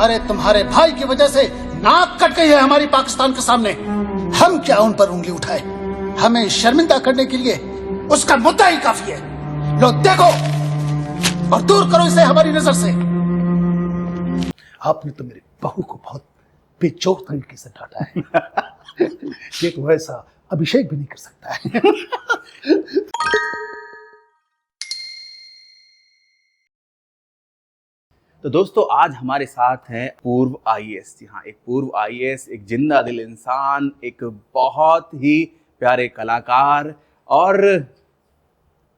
अरे तुम्हारे भाई की वजह से नाक कट गई है हमारी पाकिस्तान के सामने। हम क्या उन पर उंगली उठाए? हमें शर्मिंदा करने के लिए उसका मुद्दा ही काफी है। लो देखो और दूर करो इसे हमारी नजर से। आपने तो मेरी बहू को बहुत बेजोर तरीके से डांटा है। ये तो वैसा अभिषेक भी नहीं कर सकता है। तो दोस्तों आज हमारे साथ हैं पूर्व आईएएस। जी हाँ, एक पूर्व आईएएस, एक जिंदा दिल इंसान, एक बहुत ही प्यारे कलाकार और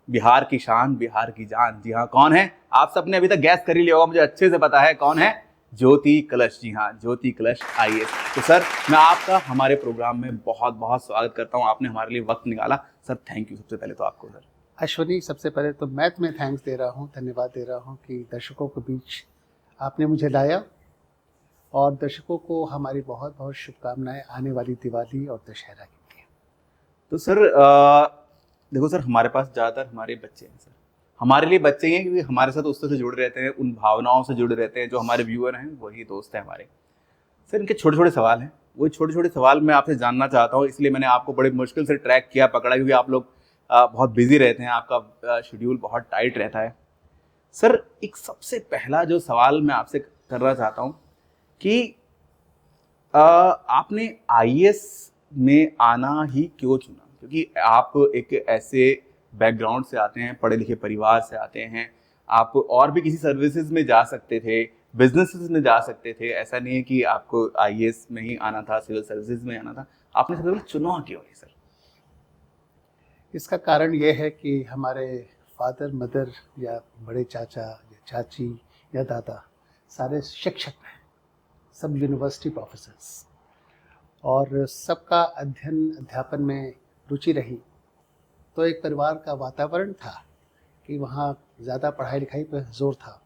बिहार की शान, बिहार की जान। जी हाँ, कौन है? आप सबने अभी तक गैस कर ही लिया होगा, मुझे अच्छे से पता है कौन है। ज्योति कलश। जी हाँ, ज्योति कलश आईएएस। तो सर, मैं आपका हमारे प्रोग्राम में बहुत बहुत स्वागत करता हूँ। आपने हमारे लिए वक्त निकाला सर, थैंक यू सबसे पहले तो आपको। सर अश्वनी, सबसे पहले तो मैं तुम्हें थैंक्स दे रहा हूँ, धन्यवाद दे रहा हूँ कि दर्शकों के बीच आपने मुझे लाया, और दर्शकों को हमारी बहुत बहुत शुभकामनाएं आने वाली दिवाली और दशहरा के लिए। तो सर देखो सर, हमारे पास ज़्यादातर हमारे बच्चे हैं सर। हमारे लिए बच्चे ही हैं क्योंकि हमारे साथ उससे जुड़े रहते हैं, उन भावनाओं से जुड़े रहते हैं। जो हमारे व्यूअर हैं वही दोस्त हैं हमारे। सर इनके छोटे छोटे सवाल हैं, वही छोटे छोटे सवाल मैं आपसे जानना चाहता हूँ। इसलिए मैंने आपको बड़े मुश्किल से ट्रैक किया, पकड़ा, क्योंकि आप लोग बहुत बिजी रहते हैं, आपका शेड्यूल बहुत टाइट रहता है। सर एक सबसे पहला जो सवाल मैं आपसे करना चाहता हूँ कि आपने आईएएस में आना ही क्यों चुना? क्योंकि आप एक ऐसे बैकग्राउंड से आते हैं, पढ़े लिखे परिवार से आते हैं। आप और भी किसी सर्विसेज में जा सकते थे, बिजनेसेस में जा सकते थे। ऐसा नहीं है कि आपको आईएएस में ही आना था, सिविल सर्विसेज में आना था। आपने सबसे पहले चुना क्यों है सर? इसका कारण ये है कि हमारे फादर मदर या बड़े चाचा या चाची या दादा सारे शिक्षक हैं, सब यूनिवर्सिटी प्रोफेसर्स, और सबका अध्यापन में रुचि रही। तो एक परिवार का वातावरण था कि वहाँ ज़्यादा पढ़ाई लिखाई पर जोर था,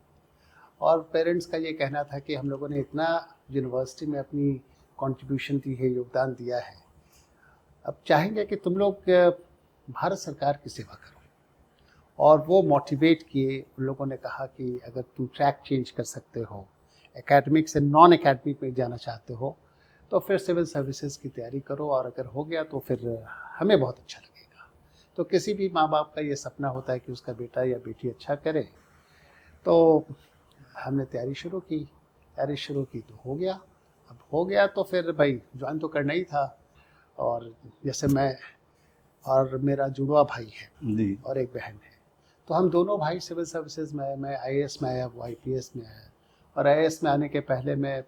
और पेरेंट्स का ये कहना था कि हम लोगों ने इतना यूनिवर्सिटी में अपनी कंट्रीब्यूशन दी है, योगदान दिया है, अब चाहेंगे कि तुम लोग भारत सरकार की सेवा करो। और वो मोटिवेट किए। उन लोगों ने कहा कि अगर तुम ट्रैक चेंज कर सकते हो, एकेडमिक से नॉन एकेडमिक में जाना चाहते हो, तो फिर सिविल सर्विसेज की तैयारी करो, और अगर हो गया तो फिर हमें बहुत अच्छा लगेगा। तो किसी भी माँ बाप का ये सपना होता है कि उसका बेटा या बेटी अच्छा करे। तो हमने तैयारी शुरू की तो हो गया। अब हो गया तो फिर भाई ज्वाइन तो करना ही था। और जैसे मैं और मेरा जुड़वा भाई है जी। और एक बहन है, तो हम दोनों भाई सिविल सर्विसेज में आए। मैं आईएएस में आया, वो आईपीएस में आया। और आईएएस में आने के पहले मैं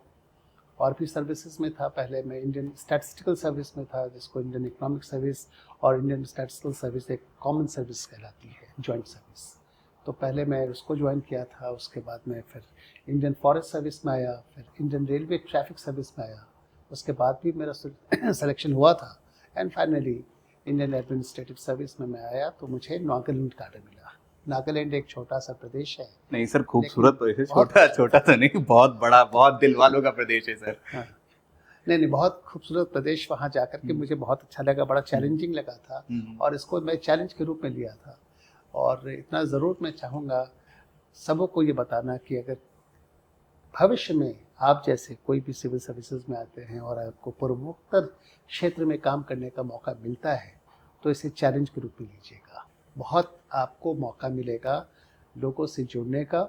और भी सर्विसेज में था। पहले मैं इंडियन स्टैटिस्टिकल सर्विस में था, जिसको इंडियन इकोनॉमिक सर्विस और इंडियन स्टैटिस्टिकल सर्विस एक कॉमन सर्विस कहलाती है, जॉइंट सर्विस। तो पहले मैं उसको ज्वाइन किया था। उसके बाद मैं फिर इंडियन फॉरेस्ट सर्विस में आया, फिर इंडियन रेलवे ट्रैफिक सर्विस में आया। उसके बाद भी मेरा सिलेक्शन हुआ था, and finally Indian administrative service में मैं आया तो मुझे नागालैंड कार्ड मिला। नागालैंड एक छोटा सा प्रदेश है। नहीं सर, खूबसूरत प्रदेश है। छोटा छोटा तो नहीं, बहुत बड़ा, बहुत दिल वालों का प्रदेश है सर। हाँ, नहीं, बहुत खूबसूरत प्रदेश। वहाँ जाकर के मुझे बहुत अच्छा लगा, बड़ा चैलेंजिंग लगा था, और इसको मैं चैलेंज के रूप में लिया था। और इतना ज़रूर मैं चाहूँगा सबों को ये बताना कि अगर भविष्य में आप जैसे कोई भी सिविल सर्विसेज में आते हैं और आपको पूर्वोत्तर क्षेत्र में काम करने का मौका मिलता है, तो इसे चैलेंज के रूप में लीजिएगा। बहुत आपको मौका मिलेगा लोगों से जुड़ने का,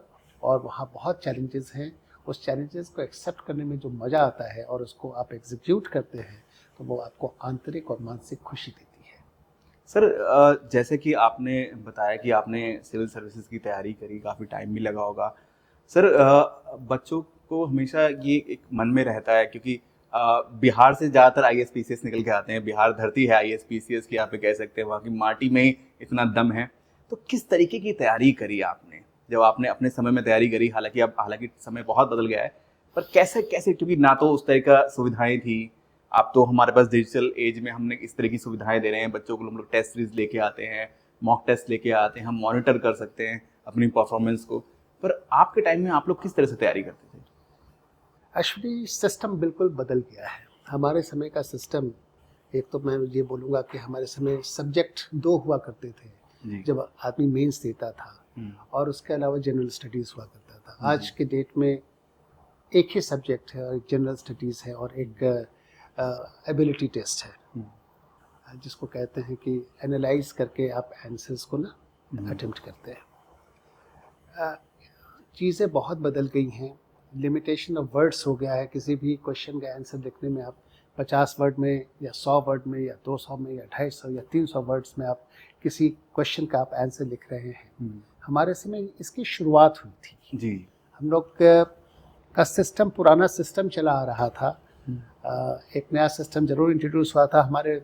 और वहाँ बहुत चैलेंजेस हैं। उस चैलेंजेस को एक्सेप्ट करने में जो मज़ा आता है और उसको आप एग्जीक्यूट करते हैं, तो वो आपको आंतरिक और मानसिक खुशी देती है। सर जैसे कि आपने बताया कि आपने सिविल सर्विसेज की तैयारी करी, काफ़ी टाइम भी लगा होगा। सर बच्चों को हमेशा ये एक मन में रहता है, क्योंकि बिहार से ज़्यादातर आईएएस पीसीएस निकल के आते हैं। बिहार धरती है आईएएस पीसीएस की, आप कह सकते हैं, वहाँ की माटी में ही इतना दम है। तो किस तरीके की तैयारी करी आपने जब आपने अपने समय में तैयारी करी? हालांकि समय बहुत बदल गया है, पर कैसे कैसे, क्योंकि ना तो उस तरह का सुविधाएं थी। आप तो हमारे पास डिजिटल एज में हमने इस तरह की सुविधाएं दे रहे हैं बच्चों को। हम लोग टेस्ट सीरीज लेके आते हैं, मॉक टेस्ट लेके आते हैं, हम मॉनिटर कर सकते हैं अपनी परफॉर्मेंस को। पर आपके टाइम में आप लोग किस तरह से तैयारी करते थे? एक्चुअली सिस्टम बिल्कुल बदल गया है। हमारे समय का सिस्टम, एक तो मैं ये बोलूँगा कि हमारे समय सब्जेक्ट 2 हुआ करते थे जब आदमी मेंस देता था, और उसके अलावा जनरल स्टडीज़ हुआ करता था। आज के डेट में एक ही सब्जेक्ट है और एक जनरल स्टडीज़ है और एक एबिलिटी टेस्ट है, जिसको कहते हैं कि एनालाइज करके आप आंसर्स को ना अटेम्प्ट करते हैं। चीज़ें बहुत बदल गई हैं, लिमिटेशन ऑफ वर्ड्स हो गया है। किसी भी क्वेश्चन का आंसर लिखने में आप 50 वर्ड में या 100 वर्ड में या 200 में या 250 या 300 वर्ड्स में आप किसी क्वेश्चन का आप आंसर लिख रहे हैं। हमारे समय इसकी शुरुआत हुई थी जी। हम लोग का सिस्टम, पुराना सिस्टम चला आ रहा था। एक नया सिस्टम ज़रूर इंट्रोड्यूस हुआ था हमारे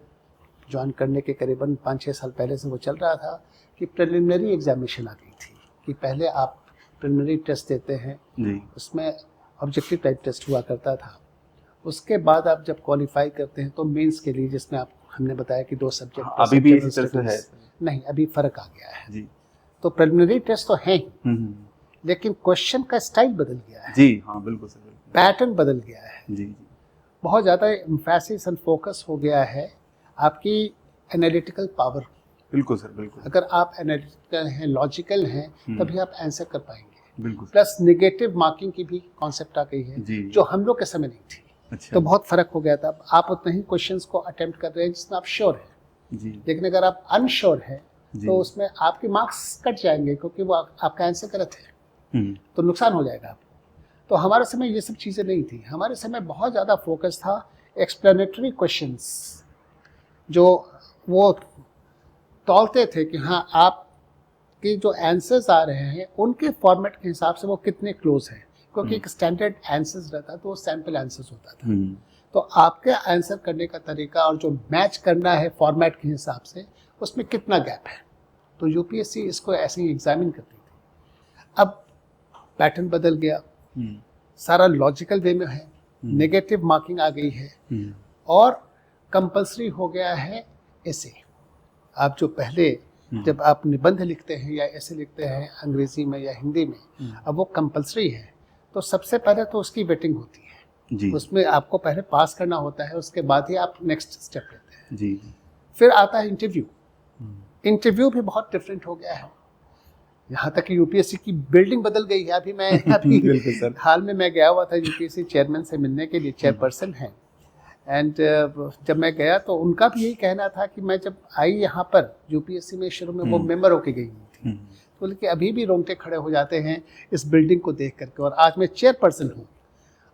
ज्वाइन करने के करीबन 5-6 साल पहले से वो चल रहा था कि प्रिलिमिनरी एग्जामिनेशन आ गई थी कि पहले आप प्रिलिमिनरी टेस्ट देते हैं जी। उसमें ऑब्जेक्टिव टाइप टेस्ट हुआ करता था। उसके बाद आप जब क्वालिफाई करते हैं तो मेंस के लिए, जिसमें आप हमने बताया कि 2 सब्जेक्ट अभी भी इसी तरह से है? नहीं, अभी फ़र्क आ गया है जी। तो प्रिलिमिनरी टेस्ट तो है ही, लेकिन क्वेश्चन का स्टाइल बदल गया है जी। हाँ, बिल्कुल सर, बिल्कुल। पैटर्न बदल गया है जी जी। बहुत ज़्यादा एम्फेसिस एंड फोकस हो गया है आपकी एनालिटिकल पावर। बिल्कुल सर, बिल्कुल अगर आप एनालिटिकल हैं, लॉजिकल हैं, तभी आप आंसर कर पाएंगे। बिल्कुल। प्लस नेगेटिव मार्किंग की भी कॉन्सेप्ट आ गई है जी। जो हम लोग के समय नहीं थी। अच्छा। तो बहुत फ़र्क हो गया था। आप उतने ही क्वेश्चंस को अटेम्प्ट कर रहे हैं जिसमें आप श्योर हैं, जी लेकिन अगर आप अनश्योर हैं जी। तो उसमें आपके मार्क्स कट जाएंगे क्योंकि वो आपका आंसर गलत है, तो नुकसान हो जाएगा आपको। तो हमारे समय ये सब चीज़ें नहीं थी। हमारे समय बहुत ज़्यादा फोकस था एक्सप्लेनेटरी क्वेश्चंस, जो वो तौलते थे कि हाँ आपके जो आंसर्स आ रहे हैं उनके फॉर्मेट के हिसाब से वो कितने क्लोज हैं, क्योंकि एक स्टैंडर्ड आंसर्स रहता तो वो सैम्पल आंसर्स होता था। तो आपके आंसर करने का तरीका और जो मैच करना है फॉर्मेट के हिसाब से उसमें कितना गैप है, तो यूपीएससी इसको ऐसे ही एग्जामिन करती थी। अब पैटर्न बदल गया, सारा लॉजिकल वे में है, नेगेटिव मार्किंग आ गई है और कंपलसरी हो गया है ऐसे। आप जो पहले जब आप निबंध लिखते हैं या ऐसे लिखते हैं अंग्रेजी में या हिंदी में, अब वो कंपलसरी है। तो सबसे पहले तो उसकी वेटिंग होती है जी। उसमें आपको पहले पास करना होता है, उसके बाद ही आप नेक्स्ट स्टेप लेते हैं। जी। फिर आता है इंटरव्यू। इंटरव्यू भी बहुत डिफरेंट हो गया है, यहाँ तक कि यूपीएससी की बिल्डिंग बदल गई है। अभी मैं बिल्कुल सर। हाल में मैं गया हुआ था यूपीएससी चेयरमैन से मिलने के लिए, चेयरपर्सन हैं, एंड जब मैं गया तो उनका भी यही कहना था कि मैं जब आई यहाँ पर यूपीएससी में शुरू में वो मेंबर होके गई हुई थी, तो बोले कि अभी भी रोंगटे खड़े हो जाते हैं इस बिल्डिंग को देख करके, और आज मैं चेयरपर्सन हूँ।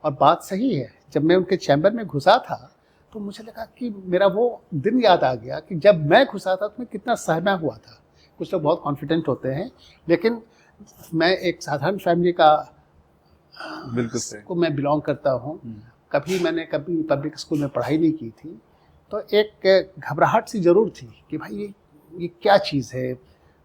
और बात सही है, जब मैं उनके चैम्बर में घुसा था तो मुझे लगा कि मेरा वो दिन याद आ गया कि जब मैं घुसा था तो मैं कितना सहमा हुआ था। कुछ लोग बहुत कॉन्फिडेंट होते हैं, लेकिन मैं एक साधारण फैमिली का बिल्कुल को मैं बिलोंग करता हूँ। मैंने कभी पब्लिक स्कूल में पढ़ाई नहीं की थी, तो एक घबराहट सी ज़रूर थी कि भाई ये क्या चीज़ है।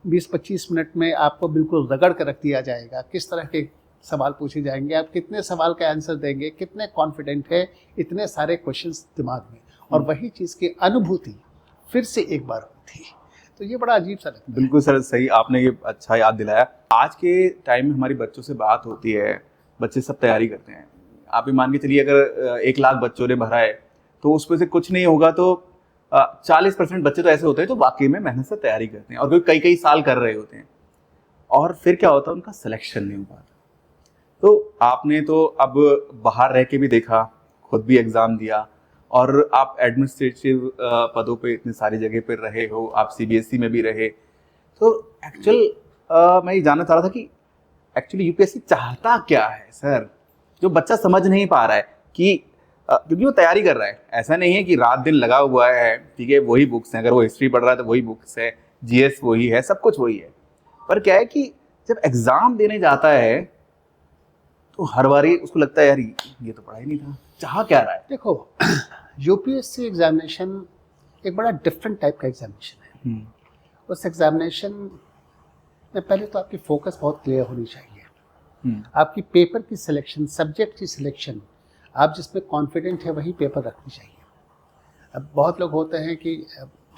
20-25 मिनट में आपको बिल्कुल रगड़ कर रख दिया जाएगा, किस तरह के सवाल पूछे जाएंगे, आप कितने सवाल का आंसर देंगे, कितने कॉन्फिडेंट है, इतने सारे क्वेश्चंस दिमाग में, और वही चीज़ की अनुभूति फिर से एक बार हुई थी। तो ये बड़ा अजीब सा लगता है। बिल्कुल सर, सही आपने ये अच्छा याद दिलाया। आज के टाइम में हमारी बच्चों से बात होती है, बच्चे सब तैयारी करते हैं। आप भी मान के चलिए अगर 1 लाख बच्चों ने भरा है तो उसमें से कुछ नहीं होगा तो 40% बच्चे तो ऐसे होते हैं जो वाकई में मेहनत से तैयारी करते हैं और कई साल कर रहे होते हैं, और फिर क्या होता है उनका सिलेक्शन नहीं हो पाता। तो आपने तो अब बाहर रह के भी देखा, खुद भी एग्जाम दिया, और आप एडमिनिस्ट्रेटिव पदों पे इतनी सारी जगह पर रहे हो, आप सीबीएसई में भी रहे। तो एक्चुअल मैं ये जानना चाह रहा था कि एक्चुअली यूपीएससी चाहता क्या है सर, जो बच्चा समझ नहीं पा रहा है कि क्योंकि वो तैयारी कर रहा है, ऐसा नहीं है कि रात दिन लगा हुआ है, ठीक है, वही बुक्स हैं, अगर वो हिस्ट्री पढ़ रहा है तो वही बुक्स है, जीएस वही है, सब कुछ वही है, पर क्या है कि जब एग्जाम देने जाता है तो हर बारी उसको लगता है यार ये तो पढ़ा ही नहीं था, चाह क्या रहा है। देखो, यूपीएससी एग्जामिनेशन एक बड़ा डिफरेंट टाइप का एग्जामिनेशन है। उस एग्जामिनेशन में पहले तो आपकी फोकस बहुत क्लियर होनी चाहिए, आपकी पेपर की सिलेक्शन, सब्जेक्ट की सिलेक्शन, आप जिसमें कॉन्फिडेंट है वही पेपर रखनी चाहिए। अब बहुत लोग होते हैं कि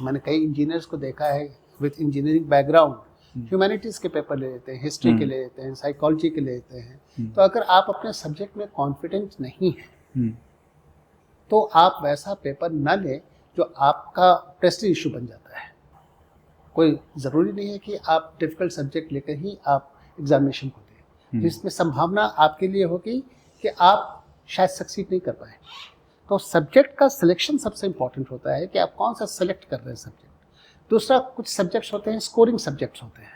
मैंने कई इंजीनियर्स को देखा है विद इंजीनियरिंग बैकग्राउंड, ह्यूमैनिटीज़ के पेपर ले लेते हैं, हिस्ट्री के ले लेते हैं, साइकोलॉजी के ले लेते हैं। तो अगर आप अपने सब्जेक्ट में कॉन्फिडेंट नहीं हैं तो आप वैसा पेपर न लें जो आपका प्रेस्टीज इशू बन जाता है। कोई ज़रूरी नहीं है कि आप डिफ़िकल्ट सब्जेक्ट लेकर ही आप एग्जामिनेशन को दें, जिसमें संभावना आपके लिए होगी कि आप शायद सक्सीड नहीं कर पाए। तो सब्जेक्ट का सिलेक्शन सबसे इम्पॉर्टेंट होता है कि आप कौन सा सेलेक्ट कर रहे हैं सब्जेक्ट। दूसरा, कुछ सब्जेक्ट्स होते हैं स्कोरिंग सब्जेक्ट्स होते हैं,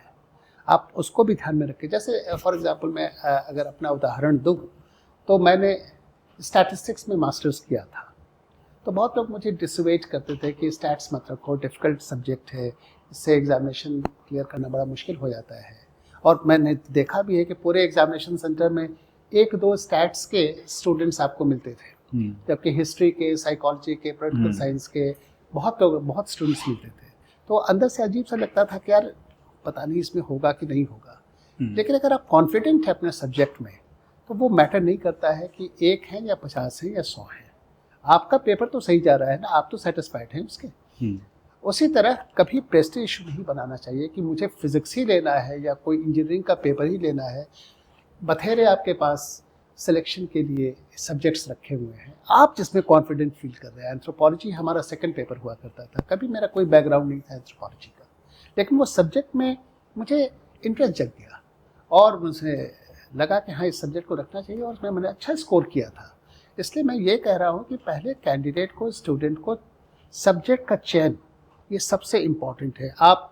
आप उसको भी ध्यान में रखें। जैसे फॉर एग्जांपल मैं अगर अपना उदाहरण दूँ तो मैंने स्टैटिस्टिक्स में मास्टर्स किया था, तो बहुत लोग मुझे डिसवेट करते थे कि स्टैट्स मत रखो, डिफ़िकल्ट सब्जेक्ट है, इससे एग्जामिनेशन क्लियर करना बड़ा मुश्किल हो जाता है। और मैंने देखा भी है कि पूरे एग्जामिनेशन सेंटर में 1-2 स्टैट्स के स्टूडेंट्स आपको मिलते थे, जबकि हिस्ट्री के, साइकोलॉजी के, पॉलिटिकल साइंस के बहुत स्टूडेंट्स मिलते थे। तो अंदर से अजीब सा लगता था कि यार पता नहीं इसमें होगा कि नहीं होगा। लेकिन अगर आप कॉन्फिडेंट हैं अपने सब्जेक्ट में तो वो मैटर नहीं करता है कि 1 है या 50 है या 100 है, आपका पेपर तो सही जा रहा है ना, आप तो सेटिस्फाइड हैं उसके। उसी तरह कभी प्रेस्टीज इशू नहीं बनाना चाहिए कि मुझे फिजिक्स ही लेना है या कोई इंजीनियरिंग का पेपर ही लेना है। बथेरे आपके पास सिलेक्शन के लिए सब्जेक्ट्स रखे हुए हैं, आप जिसमें कॉन्फिडेंट फील कर रहे हैं। एंथ्रोपोलॉजी हमारा सेकंड पेपर हुआ करता था, कभी मेरा कोई बैकग्राउंड नहीं था एंथ्रोपोलॉजी का, लेकिन वो सब्जेक्ट में मुझे इंटरेस्ट जग गया और मुझे लगा कि हाँ इस सब्जेक्ट को रखना चाहिए, और मैंने अच्छा स्कोर किया था। इसलिए मैं ये कह रहा हूँ कि पहले कैंडिडेट को, स्टूडेंट को सब्जेक्ट का चयन ये सबसे इम्पॉर्टेंट है। आप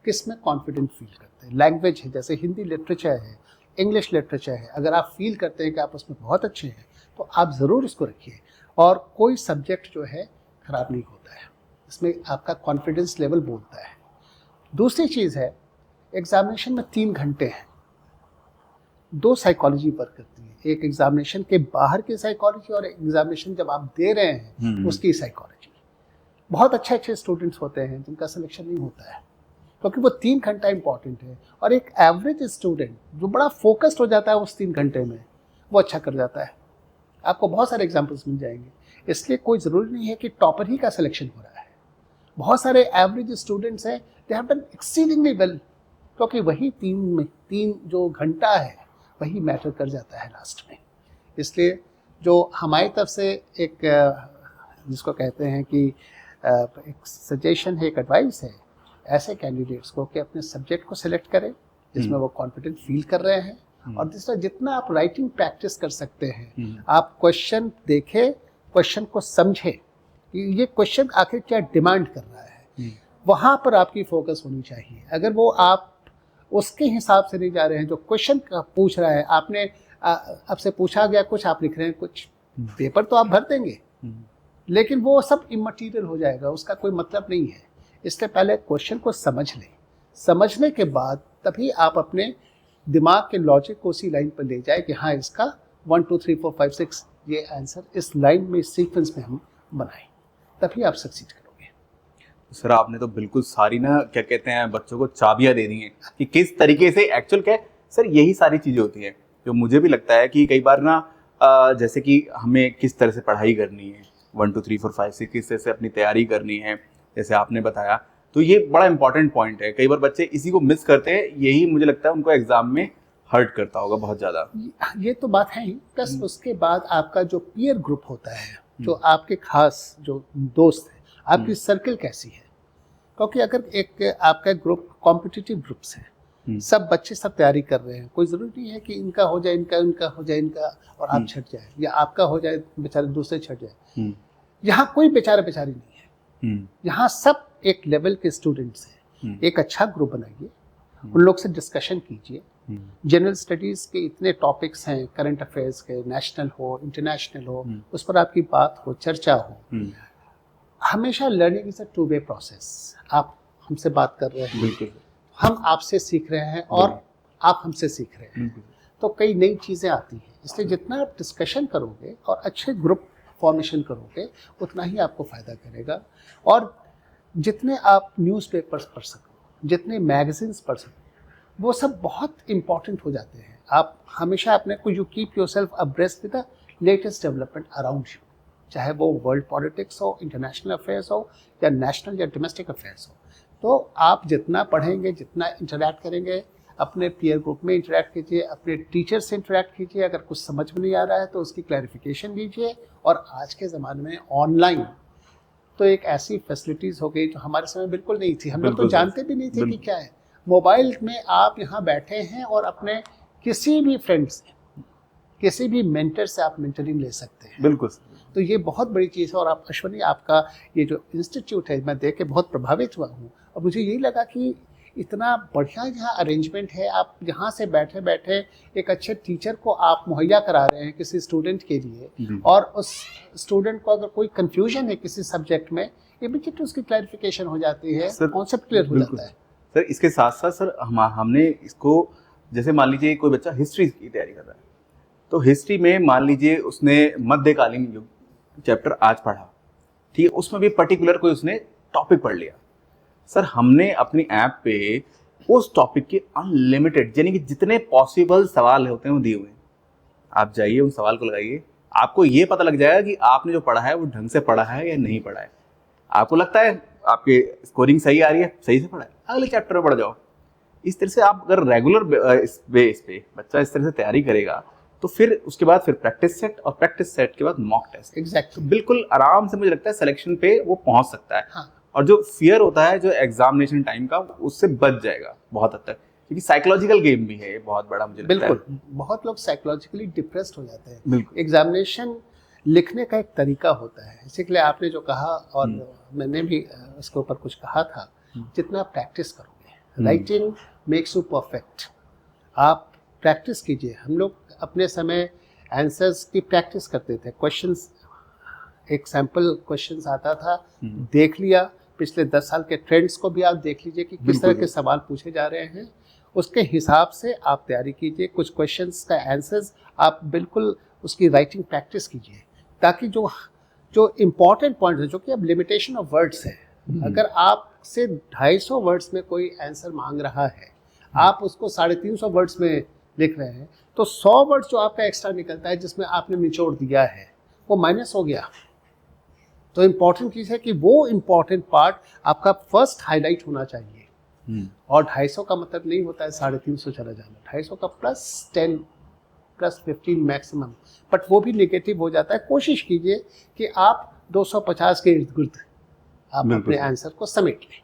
किस में कॉन्फिडेंट फील करते हैं। लैंग्वेज है, जैसे हिंदी लिटरेचर है, इंग्लिश लिटरेचर है, अगर आप फील करते हैं कि आप उसमें बहुत अच्छे हैं तो आप ज़रूर उसको रखिए। और कोई सब्जेक्ट जो है ख़राब नहीं होता है, इसमें आपका कॉन्फिडेंस लेवल बोलता है। दूसरी चीज़ है, एग्जामिनेशन में 3 घंटे हैं, 2 साइकोलॉजी वर्क करती है, एक एग्जामिनेशन के बाहर की साइकोलॉजी और एग्जामिनेशन जब आप दे रहे हैं उसकी साइकोलॉजी। बहुत अच्छे स्टूडेंट्स होते हैं जिनका सिलेक्शन नहीं होता है क्योंकि वो 3 घंटा इंपॉर्टेंट है, और एक एवरेज स्टूडेंट जो बड़ा फोकस्ड हो जाता है उस 3 घंटे में, वो अच्छा कर जाता है। आपको बहुत सारे एग्जाम्पल्स मिल जाएंगे। इसलिए कोई ज़रूरी नहीं है कि टॉपर ही का सिलेक्शन हो रहा है, बहुत सारे एवरेज स्टूडेंट्स हैं, they have done exceedingly well, क्योंकि वही 3 जो घंटा है वही मैटर कर जाता है लास्ट में। इसलिए जो हमारी तरफ से एक जिसको कहते हैं कि एक सजेशन है, एक एडवाइस है ऐसे कैंडिडेट्स को कि अपने सब्जेक्ट को सिलेक्ट करें जिसमें वो कॉन्फिडेंट फील कर रहे हैं, और दूसरा जितना आप राइटिंग प्रैक्टिस कर सकते हैं, आप क्वेश्चन देखें, क्वेश्चन को समझें, ये क्वेश्चन आखिर क्या डिमांड कर रहा है, वहाँ पर आपकी फोकस होनी चाहिए। अगर वो आप उसके हिसाब से नहीं जा रहे हैं, जो क्वेश्चन पूछ रहा है, आपने आपसे पूछा गया कुछ, आप लिख रहे हैं कुछ, पेपर तो आप भर देंगे लेकिन वो सब इमटेरियल हो जाएगा, उसका कोई मतलब नहीं है। इसलिए पहले क्वेश्चन को समझ लें, समझने के बाद तभी आप अपने दिमाग के लॉजिक को उसी लाइन पर ले जाए कि हाँ इसका 1 2 3 4 5 6 ये आंसर इस लाइन में, इस सीक्वेंस में हम बनाएं, तभी आप सक्सीड करोगे। सर आपने तो बिल्कुल सारी ना क्या कहते हैं बच्चों को चाबियां दे दी हैं कि किस तरीके से एक्चुअल क्या है। सर यही सारी चीज़ें होती हैं जो मुझे भी लगता है कि कई बार ना जैसे कि हमें किस तरह से पढ़ाई करनी है, 1 2 3 4 5 6 किस तरह से अपनी तैयारी करनी है, जैसे आपने बताया, तो ये बड़ा इंपॉर्टेंट पॉइंट है। कई बार बच्चे इसी को मिस करते हैं, यही मुझे लगता है उनको एग्जाम में हर्ट करता होगा बहुत ज़्यादा। ये तो बात है ही, प्लस उसके बाद आपका जो पीयर ग्रुप होता है, जो आपके खास जो दोस्त हैं, आपकी सर्कल कैसी है, क्योंकि अगर एक आपका ग्रुप कॉम्पिटिटिव ग्रुप्स है, सब बच्चे सब तैयारी कर रहे हैं, कोई ज़रूरी नहीं है कि इनका हो जाए, इनका हो जाए, इनका और आप छट जाए, या आपका हो जाए बेचारे दूसरे छट जाए। यहाँ कोई बेचारा बेचारी नहीं है, यहाँ सब एक लेवल के स्टूडेंट्स हैं। एक अच्छा ग्रुप बनाइए, उन लोग से डिस्कशन कीजिए। जनरल स्टडीज़ के इतने टॉपिक्स हैं, करंट अफेयर्स के, नेशनल हो इंटरनेशनल हो, उस पर आपकी बात हो, चर्चा हो। हमेशा learning is a two way process. आप हमसे बात कर रहे हैं, हम आपसे सीख रहे हैं और आप हमसे सीख रहे हैं, तो कई नई चीज़ें आती हैं। इसलिए जितना आप डिस्कशन करोगे और अच्छे ग्रुप फॉर्मेशन करोगे उतना ही आपको फ़ायदा करेगा। और जितने आप न्यूज़पेपर्स पढ़ सको, जितने मैगजीन्स पढ़ सको, वो सब बहुत इम्पॉर्टेंट हो जाते हैं। आप हमेशा अपने को you keep yourself abreast with the latest development around you, चाहे वो वर्ल्ड पॉलिटिक्स हो, इंटरनेशनल अफेयर्स हो, या नेशनल या डोमेस्टिक अफेयर्स हो। तो आप जितना पढ़ेंगे, जितना इंटरैक्ट करेंगे, अपने पीयर ग्रुप में इंटरैक्ट कीजिए, अपने टीचर से इंटरैक्ट कीजिए। अगर कुछ समझ में नहीं आ रहा है तो उसकी क्लैरिफिकेशन लीजिए। और आज के ज़माने में ऑनलाइन तो एक ऐसी फैसिलिटीज़ हो गई जो हमारे समय बिल्कुल नहीं थी, हम लोग तो जानते भी नहीं थे कि क्या है। मोबाइल में आप यहाँ बैठे हैं और अपने किसी भी फ्रेंड से किसी भी मेंटर से आप मेंटरिंग ले सकते हैं। बिल्कुल तो ये बहुत बड़ी चीज़ है। और आप अश्वनी, आपका ये जो इंस्टीट्यूट है, मैं देख के बहुत प्रभावित हुआ हूँ और मुझे यही लगा कि इतना बढ़िया यहाँ अरेंजमेंट है। आप यहाँ से बैठे बैठे एक अच्छे टीचर को आप मुहैया करा रहे हैं किसी स्टूडेंट के लिए, और उस स्टूडेंट को अगर कोई कंफ्यूजन है किसी सब्जेक्ट में, इमीडिएट उसकी क्लैरिफिकेशन हो जाती है, कॉन्सेप्ट क्लियर हो जाता है। सर इसके साथ साथ सर हमने इसको, जैसे मान लीजिए कोई बच्चा हिस्ट्री की तैयारी कर रहा है, तो हिस्ट्री में मान लीजिए उसने मध्यकालीन युग चैप्टर आज पढ़ा, ठीक है, उसमें भी पर्टिकुलर कोई उसने टॉपिक पढ़ लिया। सर हमने अपनी ऐप पे उस टॉपिक के अनलिमिटेड, यानी कि जितने पॉसिबल सवाल होते हैं वो दिए हुए हैं। आप जाइए उन सवाल को लगाइए, आपको ये पता लग जाएगा कि आपने जो पढ़ा है वो ढंग से पढ़ा है या नहीं पढ़ा है। आपको लगता है आपकी स्कोरिंग सही आ रही है, सही से पढ़ा है, अगले चैप्टर में पढ़ जाओ। इस तरह से आप अगर रेगुलर बेस पे बच्चा इस तरह से तैयारी करेगा, तो फिर उसके बाद फिर प्रैक्टिस सेट, और प्रैक्टिस सेट के बाद मॉक टेस्ट, एग्जैक्टली, बिल्कुल आराम से मुझे लगता है सिलेक्शन पे वो पहुंच सकता है। हाँ। और जो फियर होता है जो एग्जामिनेशन टाइम का, उससे बच जाएगा बहुत हद तक, क्योंकि साइकोलॉजिकल गेम भी है ये बहुत बड़ा, मुझे लगता है। बिल्कुल, बहुत लोग साइकोलॉजिकली डिप्रेस्ड हो जाते हैं। बिल्कुल। एग्जामिनेशन लिखने का एक तरीका होता है, इसीलिए आपने जो कहा, और मैंने भी उसके ऊपर कुछ कहा था, जितना प्रैक्टिस करोगे, राइटिंग मेक्स यू परफेक्ट। आप प्रैक्टिस कीजिए। हम लोग अपने समय आंसर्स की प्रैक्टिस करते थे। क्वेश्चंस, एक सैम्पल क्वेश्चंस आता था, देख लिया, पिछले 10 साल के ट्रेंड्स को भी आप देख लीजिए कि किस तरह के सवाल पूछे जा रहे हैं, उसके हिसाब से आप तैयारी कीजिए। कुछ क्वेश्चंस का आंसर्स आप बिल्कुल उसकी राइटिंग प्रैक्टिस कीजिए, ताकि जो इम्पॉर्टेंट पॉइंट है, जो कि अब लिमिटेशन ऑफ वर्ड्स है, अगर आपसे 250 वर्ड्स में कोई आंसर मांग रहा है, आप उसको 350 वर्ड्स में लिख रहे हैं, तो 100 वर्ड्स जो आपका एक्स्ट्रा निकलता है जिसमें आपने निचोड़ दिया है, वो माइनस हो गया। तो इम्पॉर्टेंट चीज़ है कि वो इम्पॉर्टेंट पार्ट आपका फर्स्ट हाईलाइट होना चाहिए। और 250 का मतलब नहीं होता है 350 चला जाना, 250 का +10 +15 मैक्सिमम, बट वो भी नेगेटिव हो जाता है। कोशिश कीजिए कि आप 250 के इर्द गिर्द आप अपने आंसर को समेट लें।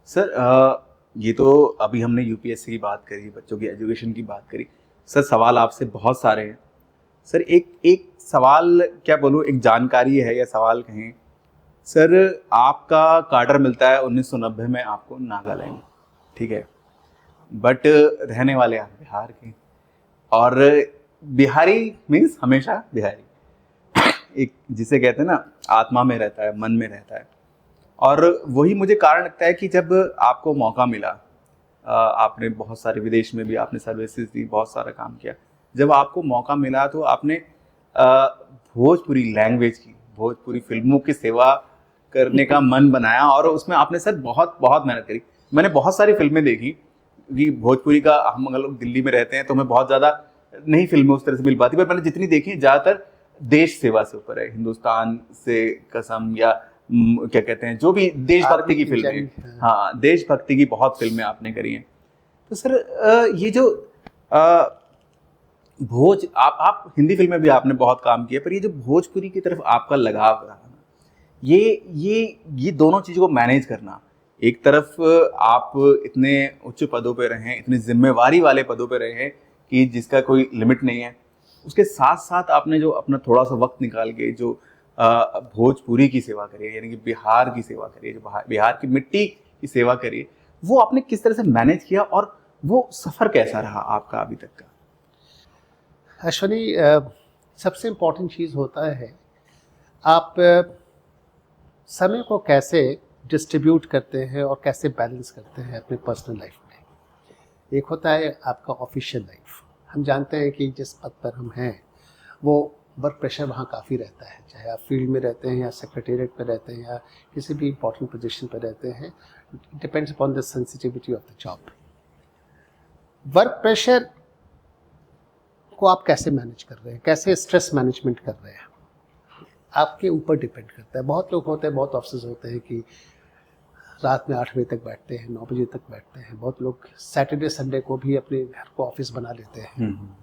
सर ये तो अभी हमने यूपीएससी की बात करी, बच्चों की एजुकेशन की बात करी। सर सवाल आपसे बहुत सारे हैं। सर एक सवाल क्या बोलूँ, एक जानकारी है या सवाल कहें। सर आपका कार्टर मिलता है 1990 में आपको नागालैंड, ठीक है, बट रहने वाले आप बिहार के, और बिहारी मीन्स हमेशा बिहारी, एक जिसे कहते हैं ना आत्मा में रहता है, मन में रहता है। और वही मुझे कारण लगता है कि जब आपको मौका मिला, आपने बहुत सारे विदेश में भी आपने सर्विसेज दी, बहुत सारा काम किया, जब आपको मौका मिला तो आपने भोजपुरी लैंग्वेज की, भोजपुरी फिल्मों की सेवा करने का मन बनाया, और उसमें आपने सर बहुत बहुत मेहनत करी। मैंने बहुत सारी फिल्में देखी, कि भोजपुरी का, हम अगर लोग दिल्ली में रहते हैं तो हमें बहुत ज़्यादा नहीं फिल्में उस तरह से मिल पाती, पर मैंने जितनी देखी ज़्यादातर देश सेवा से ऊपर है। हिंदुस्तान से कसम, या क्या कहते हैं, जो भी देशभक्ति की फिल्में, हाँ देशभक्ति की बहुत फिल्में आपने करी हैं। तो सर ये जो आप हिंदी फिल्में भी आपने बहुत काम किया, पर ये जो भोजपुरी की तरफ आपका लगाव रहा, ये दोनों चीज़ों को मैनेज करना, एक तरफ आप इतने उच्च पदों पे रहे हैं, इतने जिम्मेवारी वाले पदों पे रहे हैं कि जिसका कोई लिमिट नहीं है, उसके साथ साथ आपने जो अपना थोड़ा सा वक्त निकाल के जो भोजपुरी की सेवा करी है, यानी कि बिहार की सेवा करी है, जो बिहार की मिट्टी की सेवा करी है, वो आपने किस तरह से मैनेज किया, और वो सफ़र कैसा रहा आपका अभी तक का? अश्वनी, सबसे इम्पॉर्टेंट चीज़ होता है आप समय को कैसे डिस्ट्रीब्यूट करते हैं और कैसे बैलेंस करते हैं अपने पर्सनल लाइफ में। एक होता है आपका ऑफिशियल लाइफ। हम जानते हैं कि जिस पद पर हम हैं वो वर्क प्रेशर वहाँ काफ़ी रहता है, चाहे आप फील्ड में रहते हैं या सेक्रेटेरिएट पर रहते हैं या किसी भी इंपॉर्टेंट पोजीशन पर रहते हैं, depends upon the sensitivity of the job. Work pressure को आप कैसे मैनेज कर रहे हैं, कैसे स्ट्रेस मैनेजमेंट कर रहे हैं, आपके ऊपर डिपेंड करता है। बहुत लोग होते हैं, बहुत ऑफिसर्स होते हैं कि रात में 8 बजे तक बैठते हैं, 9 बजे तक बैठते हैं। बहुत लोग सैटरडे संडे को भी अपने घर को ऑफिस बना लेते हैं।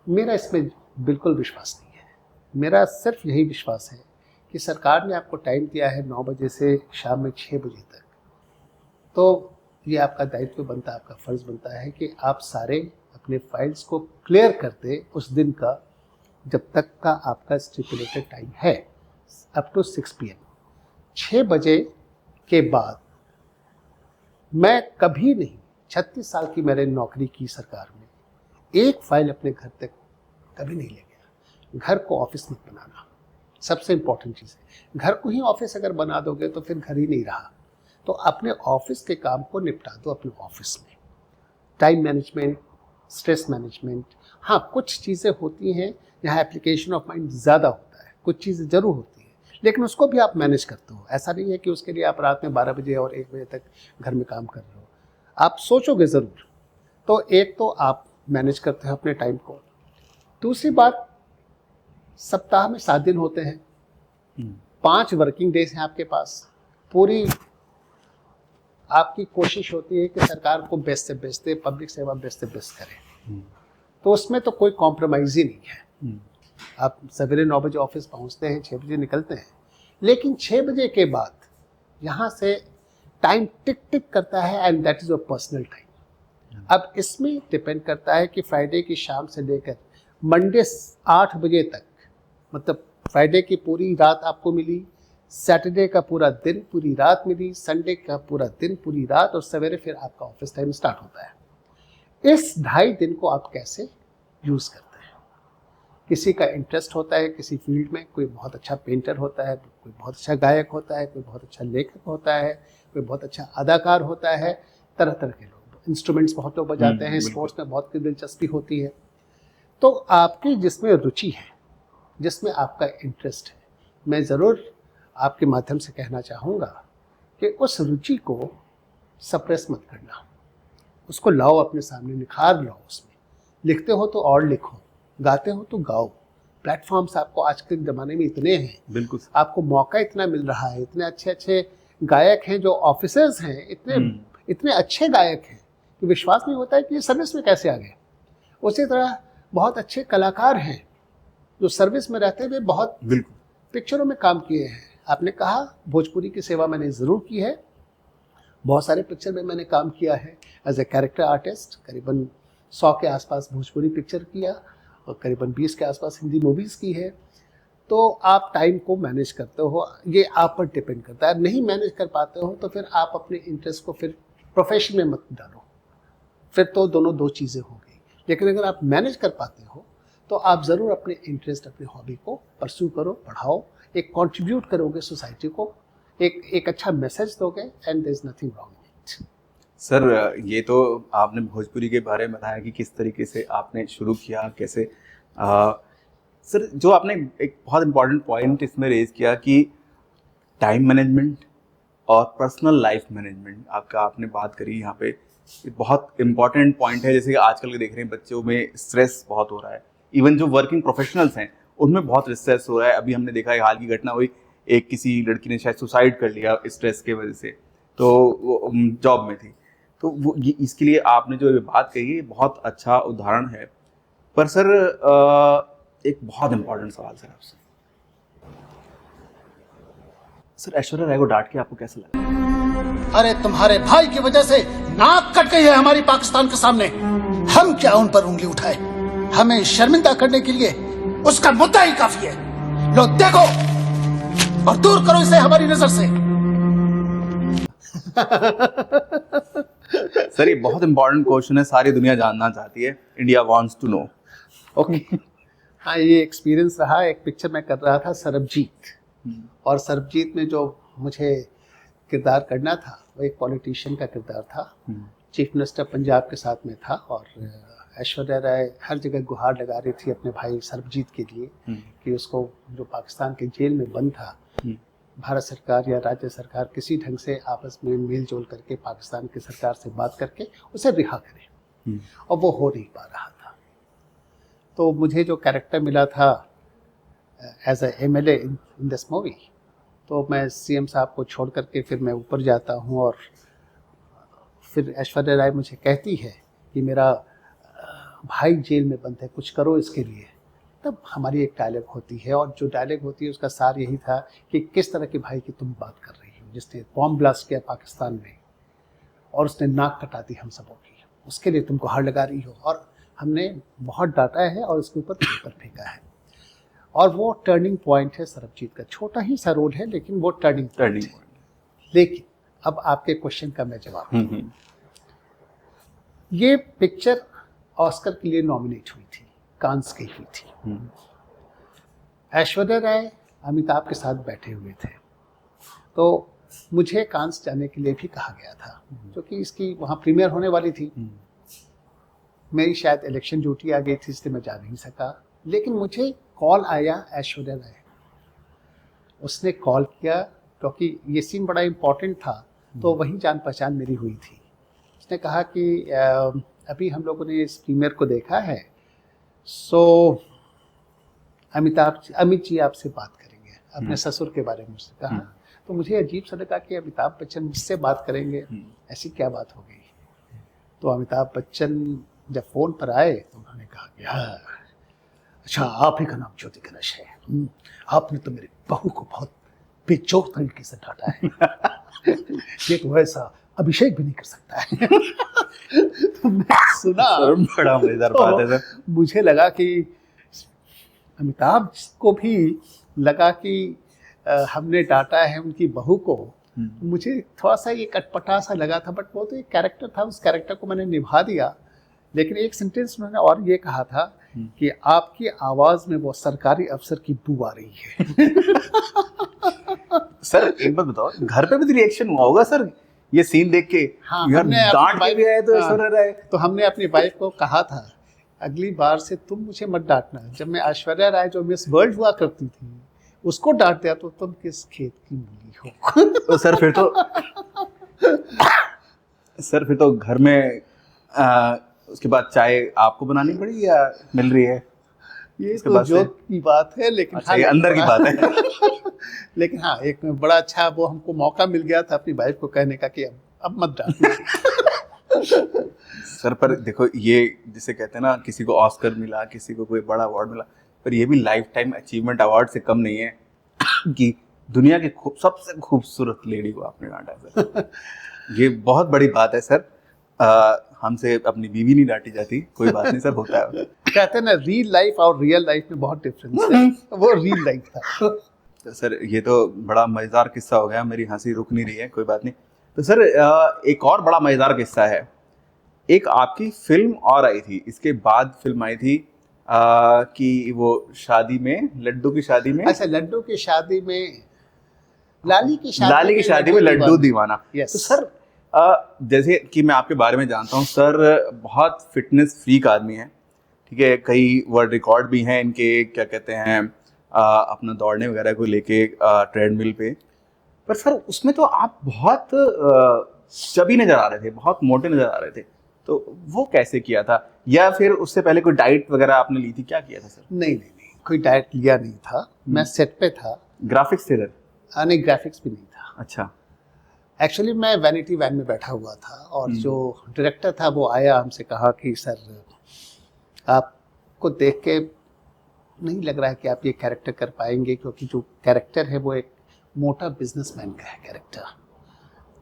मेरा इसमें बिल्कुल विश्वास नहीं है। मेरा सिर्फ यही विश्वास है कि सरकार ने आपको टाइम दिया है 9 बजे से शाम में 6 बजे तक, तो ये आपका दायित्व बनता है, आपका फ़र्ज़ बनता है कि आप सारे अपने फाइल्स को क्लियर कर दे उस दिन का, जब तक का आपका स्टिपुलेटेड टाइम है, अप टू 6 PM। 6 बजे के बाद मैं कभी नहीं, 36 साल की मैंने नौकरी की सरकार में, एक फाइल अपने घर तक कभी नहीं ले गया। घर को ऑफिस मत बनाना, सबसे इम्पोर्टेंट चीज़ है। घर को ही ऑफिस अगर बना दोगे तो फिर घर ही नहीं रहा। तो अपने ऑफिस के काम को निपटा दो अपने ऑफिस में। टाइम मैनेजमेंट, स्ट्रेस मैनेजमेंट, हाँ कुछ चीज़ें होती हैं जहाँ एप्लीकेशन ऑफ माइंड ज़्यादा होता है, कुछ चीज़ें ज़रूर होती हैं, लेकिन उसको भी आप मैनेज करते हो। ऐसा नहीं है कि उसके लिए आप रात में 12 बजे और 1 बजे तक घर में काम कर रहे हो। आप सोचोगे ज़रूर। तो एक तो आप मैनेज करते हो अपने टाइम को। दूसरी बात, सप्ताह में 7 दिन होते हैं, 5 वर्किंग डेज हैं आपके पास। पूरी आपकी कोशिश होती है कि सरकार को बेस्ट से बेस्ट दे, पब्लिक सेवा बेस्ट से बेस्ट करे। तो उसमें तो कोई कॉम्प्रोमाइज़ ही नहीं है। आप सवेरे 9 बजे ऑफिस पहुंचते हैं, 6 बजे निकलते हैं, लेकिन 6 बजे के बाद यहाँ से टाइम टिक टिक करता है, and that is your personal time. अब इसमें डिपेंड करता है कि फ्राइडे की शाम से लेकर मंडे 8 बजे तक, मतलब फ्राइडे की पूरी रात आपको मिली, सैटरडे का पूरा दिन पूरी रात मिली, संडे का पूरा दिन पूरी रात, और सवेरे फिर आपका ऑफिस टाइम स्टार्ट होता है। इस 2.5 दिन को आप कैसे यूज़ करते हैं? किसी का इंटरेस्ट होता है किसी फील्ड में, कोई बहुत अच्छा पेंटर होता है, कोई बहुत अच्छा गायक होता है, कोई बहुत अच्छा लेखक होता है, कोई बहुत अच्छा अदाकार होता है, तरह तरह के लोग, इंस्ट्रूमेंट्स बहुत लोग बजाते हैं, स्पोर्ट्स में बहुत दिलचस्पी होती है। तो आपकी जिसमें रुचि है, जिसमें आपका इंटरेस्ट है, मैं ज़रूर आपके माध्यम से कहना चाहूँगा कि उस रुचि को सप्रेस मत करना, उसको लाओ अपने सामने, निखार लाओ उसमें। लिखते हो तो और लिखो, गाते हो तो गाओ। प्लेटफॉर्म्स आपको आज के ज़माने में इतने हैं, बिल्कुल आपको मौका इतना मिल रहा है, इतने अच्छे अच्छे गायक हैं जो ऑफिसर्स हैं, इतने अच्छे गायक हैं कि विश्वास नहीं होता है कि ये सर्विस में कैसे आ गए। उसी तरह बहुत अच्छे कलाकार हैं जो सर्विस में रहते हुए बहुत पिक्चरों में काम किए हैं। आपने कहा भोजपुरी की सेवा मैंने ज़रूर की है, बहुत सारे पिक्चर में मैंने काम किया है एज ए कैरेक्टर आर्टिस्ट। करीबन 100 के आसपास भोजपुरी पिक्चर किया और करीबन 20 के आसपास हिंदी मूवीज़ की है। तो आप टाइम को मैनेज करते हो, ये आप पर डिपेंड करता है। नहीं मैनेज कर पाते हो तो फिर आप अपने इंटरेस्ट को फिर प्रोफेशन में मत डालो, फिर तो दोनों दो चीज़ें हो गई। लेकिन अगर आप मैनेज कर पाते हो तो आप ज़रूर अपने इंटरेस्ट, अपने हॉबी को परस्यू करो, पढ़ाओ, एक कंट्रीब्यूट करोगे सोसाइटी को, एक अच्छा मैसेज दोगे, and there is nothing wrong with it. Sir ये तो आपने भोजपुरी के बारे में बताया कि किस तरीके से आपने शुरू किया, कैसे सर जो आपने एक बहुत इंपॉर्टेंट पॉइंट इसमें रेज किया कि टाइम मैनेजमेंट और पर्सनल लाइफ मैनेजमेंट आपने बात करी यहाँ पे, ये बहुत इंपॉर्टेंट पॉइंट है। जैसे कि आजकल के देख रहे हैं बच्चों में स्ट्रेस बहुत हो रहा है, इवन जो वर्किंग प्रोफेशनल्स हैं उनमें बहुत स्ट्रेस हो रहा है। अभी हमने देखा है हाल की घटना हुई, एक किसी लड़की ने शायद सुसाइड कर लिया स्ट्रेस के वजह से, तो वो जॉब में थी। तो वो इसके लिए आपने जो ये बात कही है बहुत अच्छा उदाहरण है। पर सर एक बहुत इंपॉर्टेंट सवाल सर आपसे, सर ऐश्वर्या राय को डांट के आपको कैसा लगा? अरे तुम्हारे भाई की वजह से नाक कट गई है हमारी पाकिस्तान के सामने। हम क्या उन पर उंगली उठाए? हमें शर्मिंदा करने के लिए उसका मुद्दा ही काफी है। लो देखो और दूर करो इसे हमारी नजर से। सर ये बहुत इंपॉर्टेंट क्वेश्चन है, सारी दुनिया जानना चाहती है, India wants to know. Okay हाँ, ये एक्सपीरियंस रहा। एक पिक्चर मैं कर रहा था सरबजीत, और सरबजीत में जो मुझे किरदार करना था वो एक पॉलिटिशियन का किरदार था। चीफ मिनिस्टर पंजाब के साथ में था, और ऐश्वर्या राय हर जगह गुहार लगा रही थी अपने भाई सरबजीत के लिए कि उसको, जो पाकिस्तान के जेल में बंद था, भारत सरकार या राज्य सरकार किसी ढंग से आपस में मेल जोल करके पाकिस्तान की सरकार से बात करके उसे रिहा करे, और वो हो नहीं पा रहा था। तो मुझे जो कैरेक्टर मिला था as a MLA in this movie, तो मैं CM साहब को छोड़ करके फिर मैं ऊपर जाता हूँ, और फिर ऐश्वर्या राय मुझे कहती है कि मेरा भाई जेल में बंद है, कुछ करो इसके लिए। तब हमारी एक डायलॉग होती है, और जो डायलॉग होती है उसका सार यही था कि किस तरह के भाई की तुम बात कर रही हो, जिसने बॉम्ब ब्लास्ट किया पाकिस्तान में और उसने नाक कटा दी हम सबों की, उसके लिए तुम गुहार लगा रही हो। और हमने बहुत डांटा है और उसके ऊपर पेपर फेंका है। और वो टर्निंग पॉइंट है सरबजीत का, छोटा ही सा रोल है लेकिन वो टर्निंग टर्निंग पॉइंट है। लेकिन अब आपके क्वेश्चन का मैं जवाब दूं। ये पिक्चर ऑस्कर के लिए नॉमिनेट हुई थी, कांस की हुई थी। ऐश्वर्या राय अमिताभ के साथ बैठे हुए थे, तो मुझे कांस जाने के लिए भी कहा गया था क्योंकि इसकी वहाँ प्रीमियर होने वाली थी। मेरी शायद इलेक्शन ड्यूटी आ गई थी इसलिए मैं जा नहीं सका, लेकिन मुझे कॉल आया ऐश्वर्या राय, उसने कॉल किया क्योंकि ये सीन बड़ा इम्पोर्टेंट था, तो वही जान पहचान मेरी हुई थी। उसने कहा कि अभी हम लोगों ने इस प्रीमियर को देखा है, सो अमित जी आपसे बात करेंगे, अपने ससुर के बारे में उसने कहा। तो मुझे अजीब सा लगा कि अमिताभ बच्चन मुझसे बात करेंगे, ऐसी क्या बात हो गई। तो अमिताभ बच्चन जब फोन पर आए तो उन्होंने कहा कि हाँ, अच्छा आप ही का नाम ज्योति गणेश है, आपने तो मेरी बहू को बहुत बेजोड़ तरीके से डांटा है। ये तो ऐसा अभिषेक भी नहीं कर सकता है। तो मैं सुना, बड़ा मजेदार बात है सर। मुझे लगा कि अमिताभ को भी लगा कि हमने डांटा है उनकी बहू को। मुझे थोड़ा सा ये कटपटा सा लगा था, बट वो तो एक कैरेक्टर था, उस कैरेक्टर को मैंने निभा दिया। लेकिन एक सेंटेंस उन्होंने और ये कहा था कि आपकी आवाज में वो सरकारी अफसर की बू आ रही है। सर एक बात बताओ, घर पे भी रिएक्शन हुआ होगा सर ये सीन देख के? हाँ, यार डांट के भी आए तो ऐश्वर्या राय। तो हमने अपनी वाइफ को कहा था अगली बार से तुम मुझे मत डांटना, जब मैं ऐश्वर्या राय जो मिस वर्ल्ड हुआ करती थी उसको डांट दिया तो तुम किस खेत की मूली हो। तो सर फिर तो घर में उसके बाद चाय आपको बनानी पड़ी या मिल रही है? ये तो जोक की बात है, लेकिन अच्छा, ये अंदर की बात है। लेकिन हाँ, एक बड़ा अच्छा वो हमको मौका मिल गया था अपनी वाइफ को कहने का कि अब मत डांटना। सर पर देखो, ये जिसे कहते हैं ना, किसी को ऑस्कर मिला, किसी को कोई बड़ा अवार्ड मिला, पर ये भी लाइफ टाइम अचीवमेंट अवार्ड से कम नहीं है कि दुनिया की सबसे खूबसूरत लेडी को आपने डांटा सर। ये बहुत बड़ी बात है सर। हमसे अपनी बीवी नहीं डांटी जाती, कोई बात नहीं सर, होता है। कहते हैं ना, रियल लाइफ और रियल लाइफ में बहुत डिफरेंस है। वो रियल लाइफ था। तो सर ये तो बड़ा मजेदार किस्सा हो गया, मेरी हंसी रुक नहीं रही है, कोई बात नहीं। तो सर एक और बड़ा मजेदार किस्सा है। एक आपकी फिल्म और आई थी, इसके बाद फिल्म आई थी कि वो शादी में, लड्डू की शादी में। अच्छा, लड्डू की शादी में, लाली की शादी में लड्डू दीवाना। yes. तो सर जैसे कि मैं आपके बारे में जानता हूँ सर, बहुत फिटनेस फ्रीक आदमी है, ठीक है, कई वर्ल्ड रिकॉर्ड भी हैं इनके, क्या कहते हैं, अपना दौड़ने वगैरह को लेके ट्रेडमिल पे। पर सर उसमें तो आप बहुत चबी नजर आ रहे थे, बहुत मोटे नजर आ रहे थे, तो वो कैसे किया था? या फिर उससे पहले कोई डाइट वगैरह आपने ली थी, क्या किया था सर? नहीं, कोई डाइट लिया नहीं था। मैं सेट पे था। ग्राफिक्स थे सर? नहीं, ग्राफिक्स भी नहीं था। अच्छा। एक्चुअली मैं वैनिटी वैन में बैठा हुआ था और जो डायरेक्टर था वो आया, हमसे कहा कि सर आपको देख के नहीं लग रहा है कि आप ये कैरेक्टर कर पाएंगे, क्योंकि जो कैरेक्टर है वो एक मोटा बिजनेसमैन का है कैरेक्टर,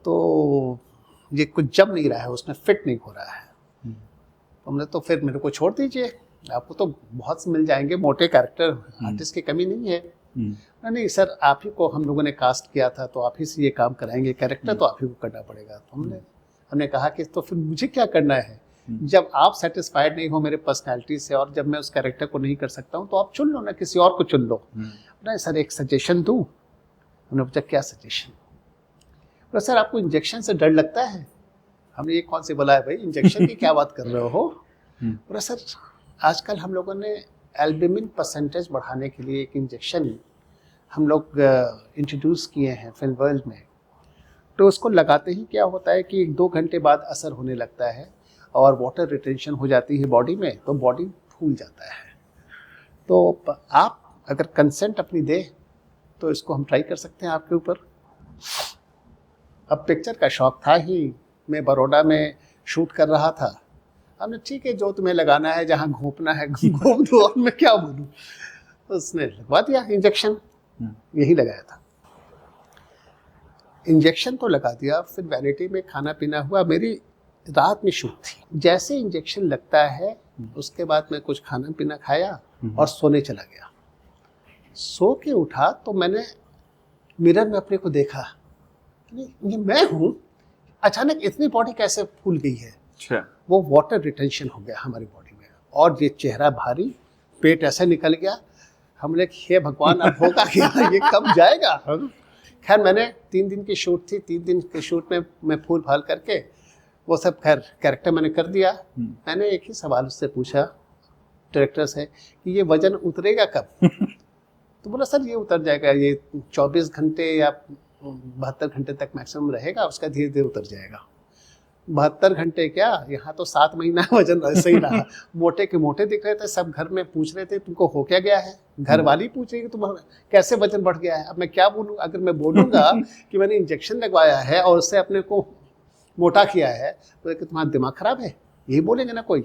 तो ये कुछ जम नहीं रहा है, उसमें फिट नहीं हो रहा है। हमने तो फिर मेरे को छोड़ दीजिए, आपको तो बहुत से मिल जाएंगे मोटे कैरेक्टर, आर्टिस्ट की कमी नहीं है। नहीं सर, आप ही को हम लोगों ने कास्ट किया था, तो आप ही से ये काम कराएंगे, कैरेक्टर तो आप ही को करना पड़ेगा। तो हमने कहा कि तो फिर मुझे क्या करना है, जब आप सेटिस्फाइड नहीं हो मेरे पर्सनैलिटी से और जब मैं उस कैरेक्टर को नहीं कर सकता हूँ, तो आप चुन लो ना, किसी और को चुन लो। नहीं सर, एक सजेशन दूँ? हमने पूछा क्या सजेशन? बोला सर आपको इंजेक्शन से डर लगता है। हमने ये कौन से बोला है भाई, इंजेक्शन की क्या बात कर रहे हो? बोला सर आजकल हम लोगों ने एल्बुमिन परसेंटेज बढ़ाने के लिए एक इंजेक्शन हम लोग इंट्रोड्यूस किए हैं फिल्म वर्ल्ड में, तो उसको लगाते ही क्या होता है कि 2 घंटे बाद असर होने लगता है और वाटर रिटेंशन हो जाती है बॉडी में, तो बॉडी फूल जाता है। तो आप अगर कंसेंट अपनी दे तो इसको हम ट्राई कर सकते हैं आपके ऊपर। अब पिक्चर का शौक था ही, मैं बड़ौदा में शूट कर रहा था। हमने ठीक है, जो तुम्हें लगाना है, जहाँ घोंपना है घोंप दो, और मैं क्या बोलूँ। उसने लगवा दिया इंजेक्शन, यही लगाया था। इंजेक्शन तो लगा दिया, फिर वैनिटी में खाना पीना हुआ। मेरी रात में शूट थी। जैसे इंजेक्शन लगता है उसके बाद मैं कुछ खाना पीना खाया और सोने चला गया। सो के उठा तो मैंने मिरर में अपने को देखा, ये मैं हूँ, अचानक इतनी बॉडी कैसे फूल गई है। अच्छा। वो वाटर रिटेंशन हो गया हमारी बॉडी में और ये चेहरा भारी, पेट ऐसे निकल गया। हम लोग हे भगवान अब होगा क्या, ये कब जाएगा। खैर मैंने 3 दिन की शूट थी, 3 दिन के शूट में मैं फूल फाल करके वो सब खैर कैरेक्टर मैंने कर दिया। मैंने एक ही सवाल उससे पूछा डायरेक्टर से कि ये वजन उतरेगा कब। तो बोला सर ये उतर जाएगा, ये 24 घंटे या 72 घंटे तक मैक्सिमम रहेगा, उसका धीरे धीरे उतर जाएगा। 72 घंटे क्या, यहाँ तो 7 महीना वजन ऐसे ही रहा। मोटे के मोटे दिख रहे थे, सब घर में पूछ रहे थे तुमको हो क्या गया है। घर वाली पूछ रही है तुम कैसे वजन बढ़ गया है। अब मैं क्या बोलूँ, अगर मैं बोलूँगा कि मैंने इंजेक्शन लगवाया है और उससे अपने को मोटा किया है तो कि तुम्हारा दिमाग खराब है, यही बोलेंगे ना कोई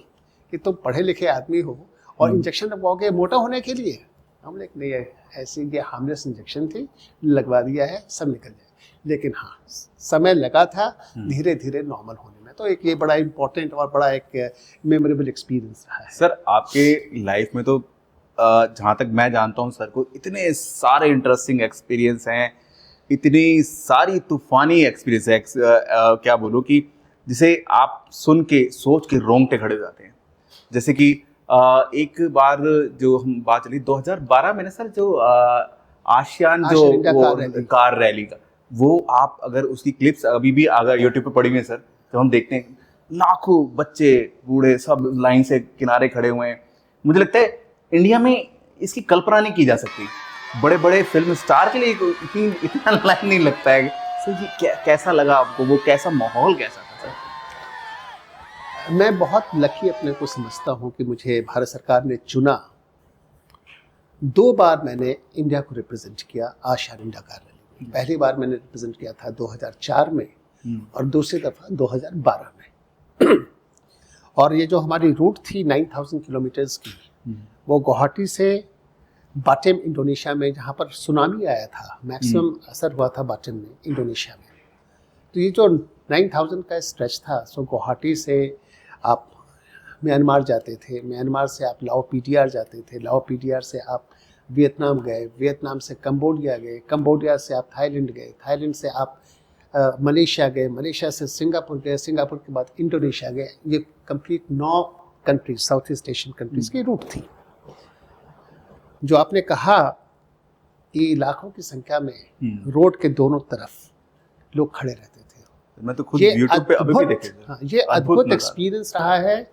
कि तुम पढ़े लिखे आदमी हो और इंजेक्शन लगवाओगे मोटा होने के लिए। हम लोग नहीं, ऐसी ये हार्मलेस इंजेक्शन थी, लगवा दिया है, सब निकल जाए। लेकिन हाँ समय लगा था धीरे धीरे नॉर्मल होने में। तो एक ये बड़ा इम्पोर्टेंट और बड़ा एक मेमोरेबल एक्सपीरियंस रहा है। सर आपके लाइफ में तो जहाँ तक मैं जानता हूँ सर को इतने सारे इंटरेस्टिंग एक्सपीरियंस हैं, इतनी सारी तूफानी एक्सपीरियंस है, क्या बोलूँ कि जिसे आप सुन के सोच के रोंगटे खड़े हो जाते हैं। जैसे कि एक बार जो हम बात चली 2012 में ना सर, जो आशियान जो कार रैली का, वो आप अगर उसकी क्लिप्स अभी भी अगर यूट्यूब पे पड़ी हुई है सर, तो हम देखते हैं लाखों बच्चे बूढ़े सब लाइन से किनारे खड़े हुए हैं। मुझे लगता है इंडिया में इसकी कल्पना नहीं की जा सकती। बड़े बड़े फिल्म स्टार के लिए इतना लाइन नहीं लगता है सर। ये कैसा लगा आपको, वो कैसा माहौल कैसा था सर? मैं बहुत लकी अपने को समझता हूँ कि मुझे भारत सरकार ने चुना। 2 बार मैंने इंडिया को रिप्रेजेंट किया आशियान इंडिया कार रैली। पहली बार मैंने रिप्रेजेंट किया था 2004 में और दूसरी दफ़ा 2012 में। और ये जो हमारी रूट थी 9000 किलोमीटर्स की, वो गुवाहाटी से बाटेम इंडोनेशिया में, जहाँ पर सुनामी आया था, मैक्सिमम असर हुआ था बाटेम में इंडोनेशिया में। तो ये जो 9000 का स्ट्रेच था, सो गुवाहाटी से आप म्यांमार जाते थे, म्यांमार से आप लाओ पीडीआर जाते थे, लाओ पीडीआर से आप वियतनाम गए, वियतनाम से कंबोडिया गए, कंबोडिया से आप थाईलैंड गए, थाईलैंड से आप मलेशिया गए, मलेशिया से सिंगापुर गए, सिंगापुर के बाद इंडोनेशिया गए। ये complete 9 countries, south east Asian countries की रूट थी। जो आपने कहा कि लाखों की संख्या में रोड के दोनों तरफ लोग खड़े रहते थे, मैं तो खुद YouTube पे अभी भी देखे थे। हाँ, ये अद्भुत एक्सपीरियंस रहा है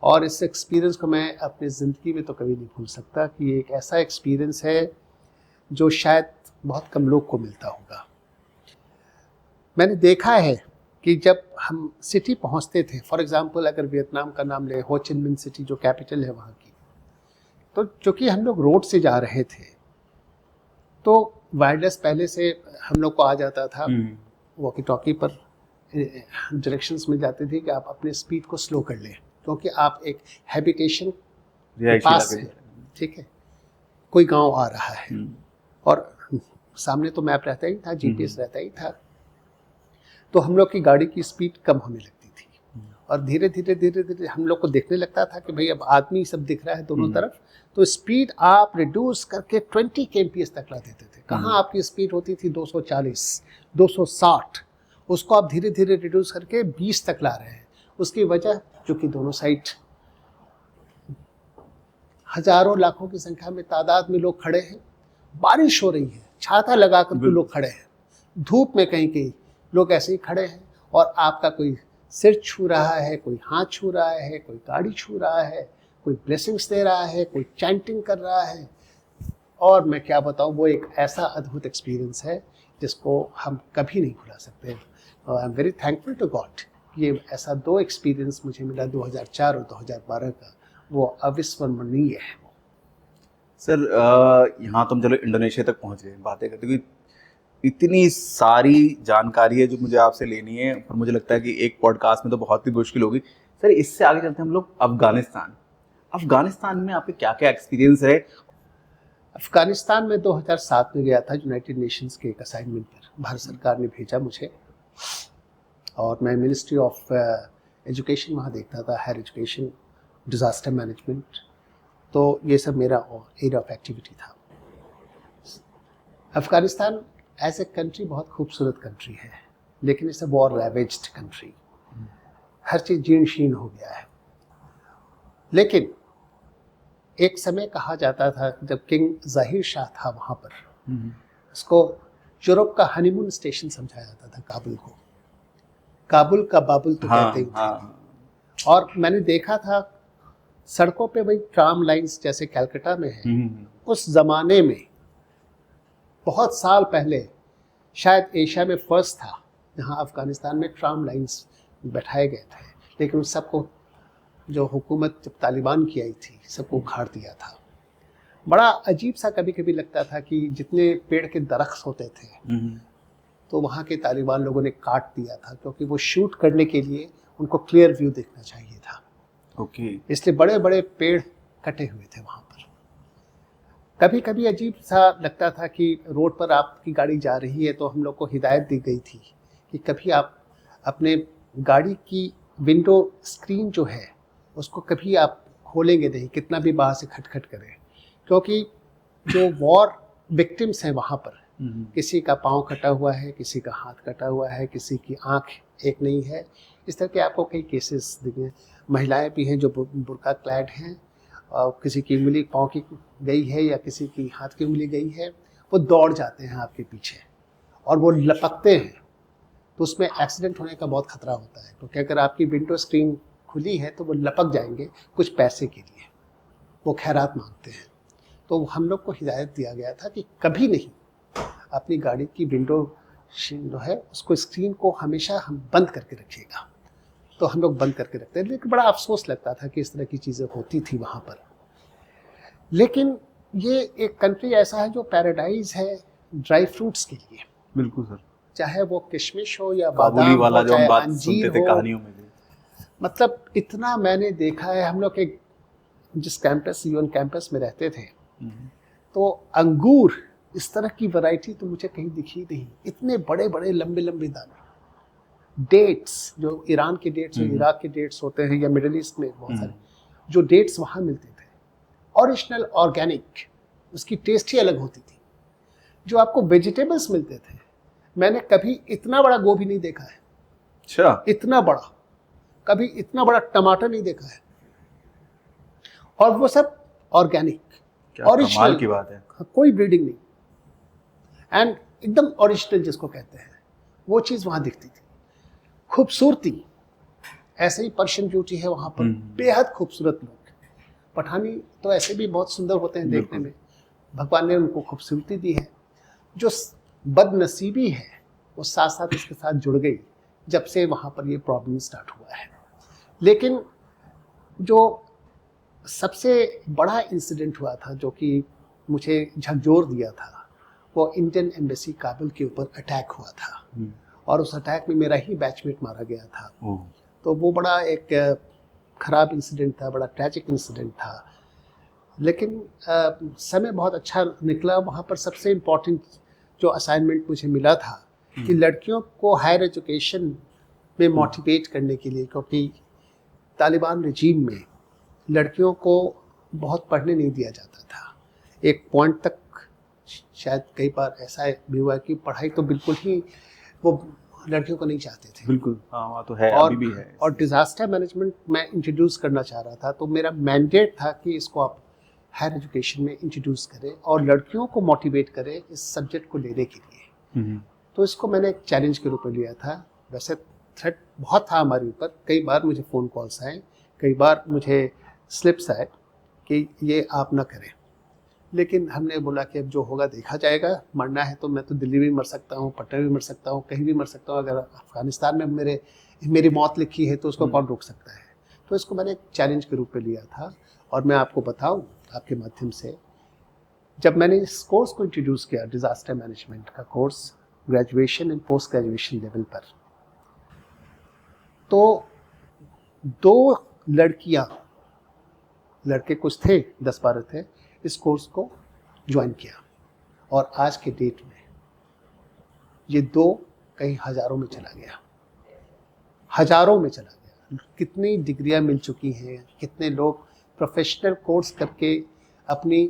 और इस एक्सपीरियंस को मैं अपनी ज़िंदगी में तो कभी नहीं भूल सकता कि एक ऐसा एक्सपीरियंस है जो शायद बहुत कम लोग को मिलता होगा। मैंने देखा है कि जब हम सिटी पहुंचते थे, फॉर एग्जांपल अगर वियतनाम का नाम ले, हो चिन मिन सिटी जो कैपिटल है वहाँ की, तो चूँकि हम लोग रोड से जा रहे थे तो वायरलेस पहले से हम लोग को आ जाता था, वॉकी टॉकी पर डायरेक्शंस मिल जाते थे कि आप अपने स्पीड को स्लो कर लें, क्योंकि आप एक हैबिटेशन के पास हैं, ठीक है, कोई गांव आ रहा है और सामने तो मैप रहता ही था, जीपीएस रहता ही था। तो हम लोग की गाड़ी की स्पीड कम होने लगती थी और धीरे धीरे हम लोग को देखने लगता था कि भाई अब आदमी सब दिख रहा है दोनों तरफ, तो स्पीड आप रिड्यूस करके 20 kmph तक ला देते थे। कहाँ आपकी स्पीड होती थी 240, 260, उसको आप धीरे धीरे रिड्यूस करके 20 तक ला रहे हैं। उसकी वजह चूँकि दोनों साइड हजारों लाखों की संख्या में तादाद में लोग खड़े हैं, बारिश हो रही है, छाता लगा कर के लोग खड़े हैं, धूप में कहीं कहीं लोग ऐसे ही खड़े हैं और आपका कोई सिर छू रहा है, कोई हाथ छू रहा है, कोई गाड़ी छू रहा है, कोई ब्लेसिंग्स दे रहा है, कोई चैंटिंग कर रहा है। और मैं क्या बताऊं, वो एक ऐसा अद्भुत एक्सपीरियंस है जिसको हम कभी नहीं भुला सकते। I am very thankful to God, ये ऐसा 2 एक्सपीरियंस मुझे मिला 2004 और 2012 का, वो अविस्मरणीय है। सर यहाँ तुम चलो इंडोनेशिया तक पहुँच गए बातें करते, क्योंकि इतनी सारी जानकारी है जो मुझे आपसे लेनी है, पर मुझे लगता है कि एक पॉडकास्ट में तो बहुत ही मुश्किल होगी। सर इससे आगे चलते हैं हम लोग अफगानिस्तान में आपके क्या क्या एक्सपीरियंस है? अफगानिस्तान में 2007 में गया था, यूनाइटेड नेशंस के एक असाइनमेंट पर भारत सरकार ने भेजा मुझे और मैं मिनिस्ट्री ऑफ एजुकेशन वहाँ देखता था, हायर एजुकेशन, डिज़ास्टर मैनेजमेंट, तो ये सब मेरा एरिया ऑफ एक्टिविटी था। अफ़गानिस्तान एज ए कंट्री बहुत खूबसूरत कंट्री है, लेकिन इट्स अ वॉर रैवेज्ड कंट्री। हर चीज़ जीर्ण शीर्ण हो गया है। लेकिन एक समय कहा जाता था जब किंग ज़ाहिर शाह था वहाँ पर, उसको यूरोप का हनीमून स्टेशन समझा जाता था काबुल को। काबुल का बाबुल तो कहते ही थे। और मैंने देखा था सड़कों पे वही ट्राम लाइंस जैसे कलकत्ता में है, उस ज़माने में बहुत साल पहले शायद एशिया में फर्स्ट था जहाँ अफ़गानिस्तान में ट्राम लाइंस बैठाए गए थे। लेकिन उस सबको जो हुकूमत जब तालिबान की आई थी, सबको उखाड़ दिया था। बड़ा अजीब सा कभी कभी लगता था कि जितने पेड़ के दरख्त होते थे तो वहाँ के तालिबान लोगों ने काट दिया था, क्योंकि वो शूट करने के लिए उनको क्लियर व्यू देखना चाहिए था। इसलिए बड़े बड़े पेड़ कटे हुए थे वहाँ पर। कभी कभी अजीब सा लगता था कि रोड पर आपकी गाड़ी जा रही है तो हम लोग को हिदायत दी गई थी कि कभी आप अपने गाड़ी की विंडो स्क्रीन जो है उसको कभी आप खोलेंगे नहीं, कितना भी बाहर से खटखट करें, क्योंकि जो वॉर विक्टिम्स हैं वहाँ पर, किसी का पाँव कटा हुआ है, किसी का हाथ कटा हुआ है, किसी की आंख एक नहीं है, इस तरह के आपको कई केसेस दिखे। महिलाएं भी हैं जो बुर्का क्लैड हैं, और किसी की उंगली पाँव की गई है या किसी की हाथ की उंगली गई है, वो दौड़ जाते हैं आपके पीछे और वो लपकते हैं, तो उसमें एक्सीडेंट होने का बहुत खतरा होता है। क्योंकि अगर आपकी विंडो स्क्रीन खुली है तो वो लपक जाएंगे कुछ पैसे के लिए, वो खैरात मांगते हैं। तो हम लोग को हिदायत दिया गया था कि कभी नहीं अपनी गाड़ी की विंडो जो है उसको, स्क्रीन को हमेशा हम बंद करके रखिएगा। तो हम लोग बंद करके रखते हैं, लेकिन बड़ा अफसोस लगता था कि इस तरह की चीज़ें होती थी वहाँ पर। लेकिन ये एक कंट्री ऐसा है जो पैराडाइज है ड्राई फ्रूट्स के लिए। बिल्कुल सर, चाहे वो किशमिश हो या काबुली बादाम वाला हो, जो हम चाहे बात अंजीर सुनते थे हो, कहानियों में भी। मतलब इतना मैंने देखा है। हम लोग के जिस कैंपस, यूएन कैंपस में रहते थे, तो अंगूर इस तरह की वैरायटी तो मुझे कहीं दिखी नहीं। इतने बड़े बड़े लंबे लंबे दाने। डेट्स, जो ईरान के डेट्स, इराक के डेट्स होते हैं, या मिडिल ईस्ट में बहुत सारे जो डेट्स वहाँ मिलते थे, ओरिजिनल ऑर्गेनिक, उसकी टेस्ट ही अलग होती थी। जो आपको वेजिटेबल्स मिलते थे, मैंने कभी इतना बड़ा गोभी नहीं देखा है। अच्छा, इतना बड़ा, कभी इतना बड़ा टमाटर नहीं देखा है, और वो सब ऑर्गेनिक, कमाल की बात है। कोई ब्रीडिंग नहीं, एंड एकदम ओरिजिनल जिसको कहते हैं, वो चीज़ वहाँ दिखती थी। खूबसूरती, ऐसे ही पर्शियन ब्यूटी है वहाँ पर, बेहद खूबसूरत लोग। पठानी तो ऐसे भी बहुत सुंदर होते हैं देखने में, भगवान ने उनको खूबसूरती दी है। जो बदनसीबी है वो साथ साथ इसके साथ जुड़ गई जब से वहाँ पर ये प्रॉब्लम स्टार्ट हुआ है। लेकिन जो सबसे बड़ा इंसिडेंट हुआ था, जो कि मुझे झकझोर दिया था, वो इंडियन एम्बेसी काबुल के ऊपर अटैक हुआ था, और उस अटैक में मेरा ही बैचमेट मारा गया था। तो वो बड़ा एक ख़राब इंसिडेंट था, बड़ा ट्रैजिक इंसिडेंट था। लेकिन समय बहुत अच्छा निकला। वहाँ पर सबसे इम्पोर्टेंट जो असाइनमेंट मुझे मिला था कि लड़कियों को हायर एजुकेशन में मोटिवेट करने के लिए, क्योंकि तालिबान रजीम में लड़कियों को बहुत पढ़ने नहीं दिया जाता था। एक पॉइंट तक शायद कई बार ऐसा भी हुआ कि पढ़ाई तो बिल्कुल ही वो लड़कियों को नहीं चाहते थे। बिल्कुल, हाँ तो है, और, अभी भी है। और डिज़ास्टर मैनेजमेंट मैं इंट्रोड्यूस करना चाह रहा था, तो मेरा मैंडेट था कि इसको आप हायर एजुकेशन में इंट्रोड्यूस करें और लड़कियों को मोटिवेट करें इस सब्जेक्ट को लेने के लिए। तो इसको मैंने एक चैलेंज के रूप में लिया था। वैसे थ्रेट बहुत था हमारे ऊपर, कई बार मुझे फ़ोन कॉल्स आए, कई बार मुझे स्लिप्स आए कि ये आप ना करें, लेकिन हमने बोला कि अब जो होगा देखा जाएगा। मरना है तो मैं तो दिल्ली भी मर सकता हूँ, पटना भी मर सकता हूँ, कहीं भी मर सकता हूँ। अगर अफ़गानिस्तान में मेरी मौत लिखी है तो उसको कौन रोक सकता है। तो इसको मैंने एक चैलेंज के रूप में लिया था। और मैं आपको बताऊँ आपके माध्यम से, जब मैंने इस कोर्स को इंट्रोड्यूस किया, डिज़ास्टर मैनेजमेंट का course graduation and post graduation level पर, तो 2 लड़कियाँ, लड़के कुछ थे, 10-12 थे, इस कोर्स को ज्वाइन किया। और आज के डेट में ये 2 कहीं हज़ारों में चला गया, हज़ारों में चला गया। कितनी डिग्रियां मिल चुकी हैं, कितने लोग प्रोफेशनल कोर्स करके अपनी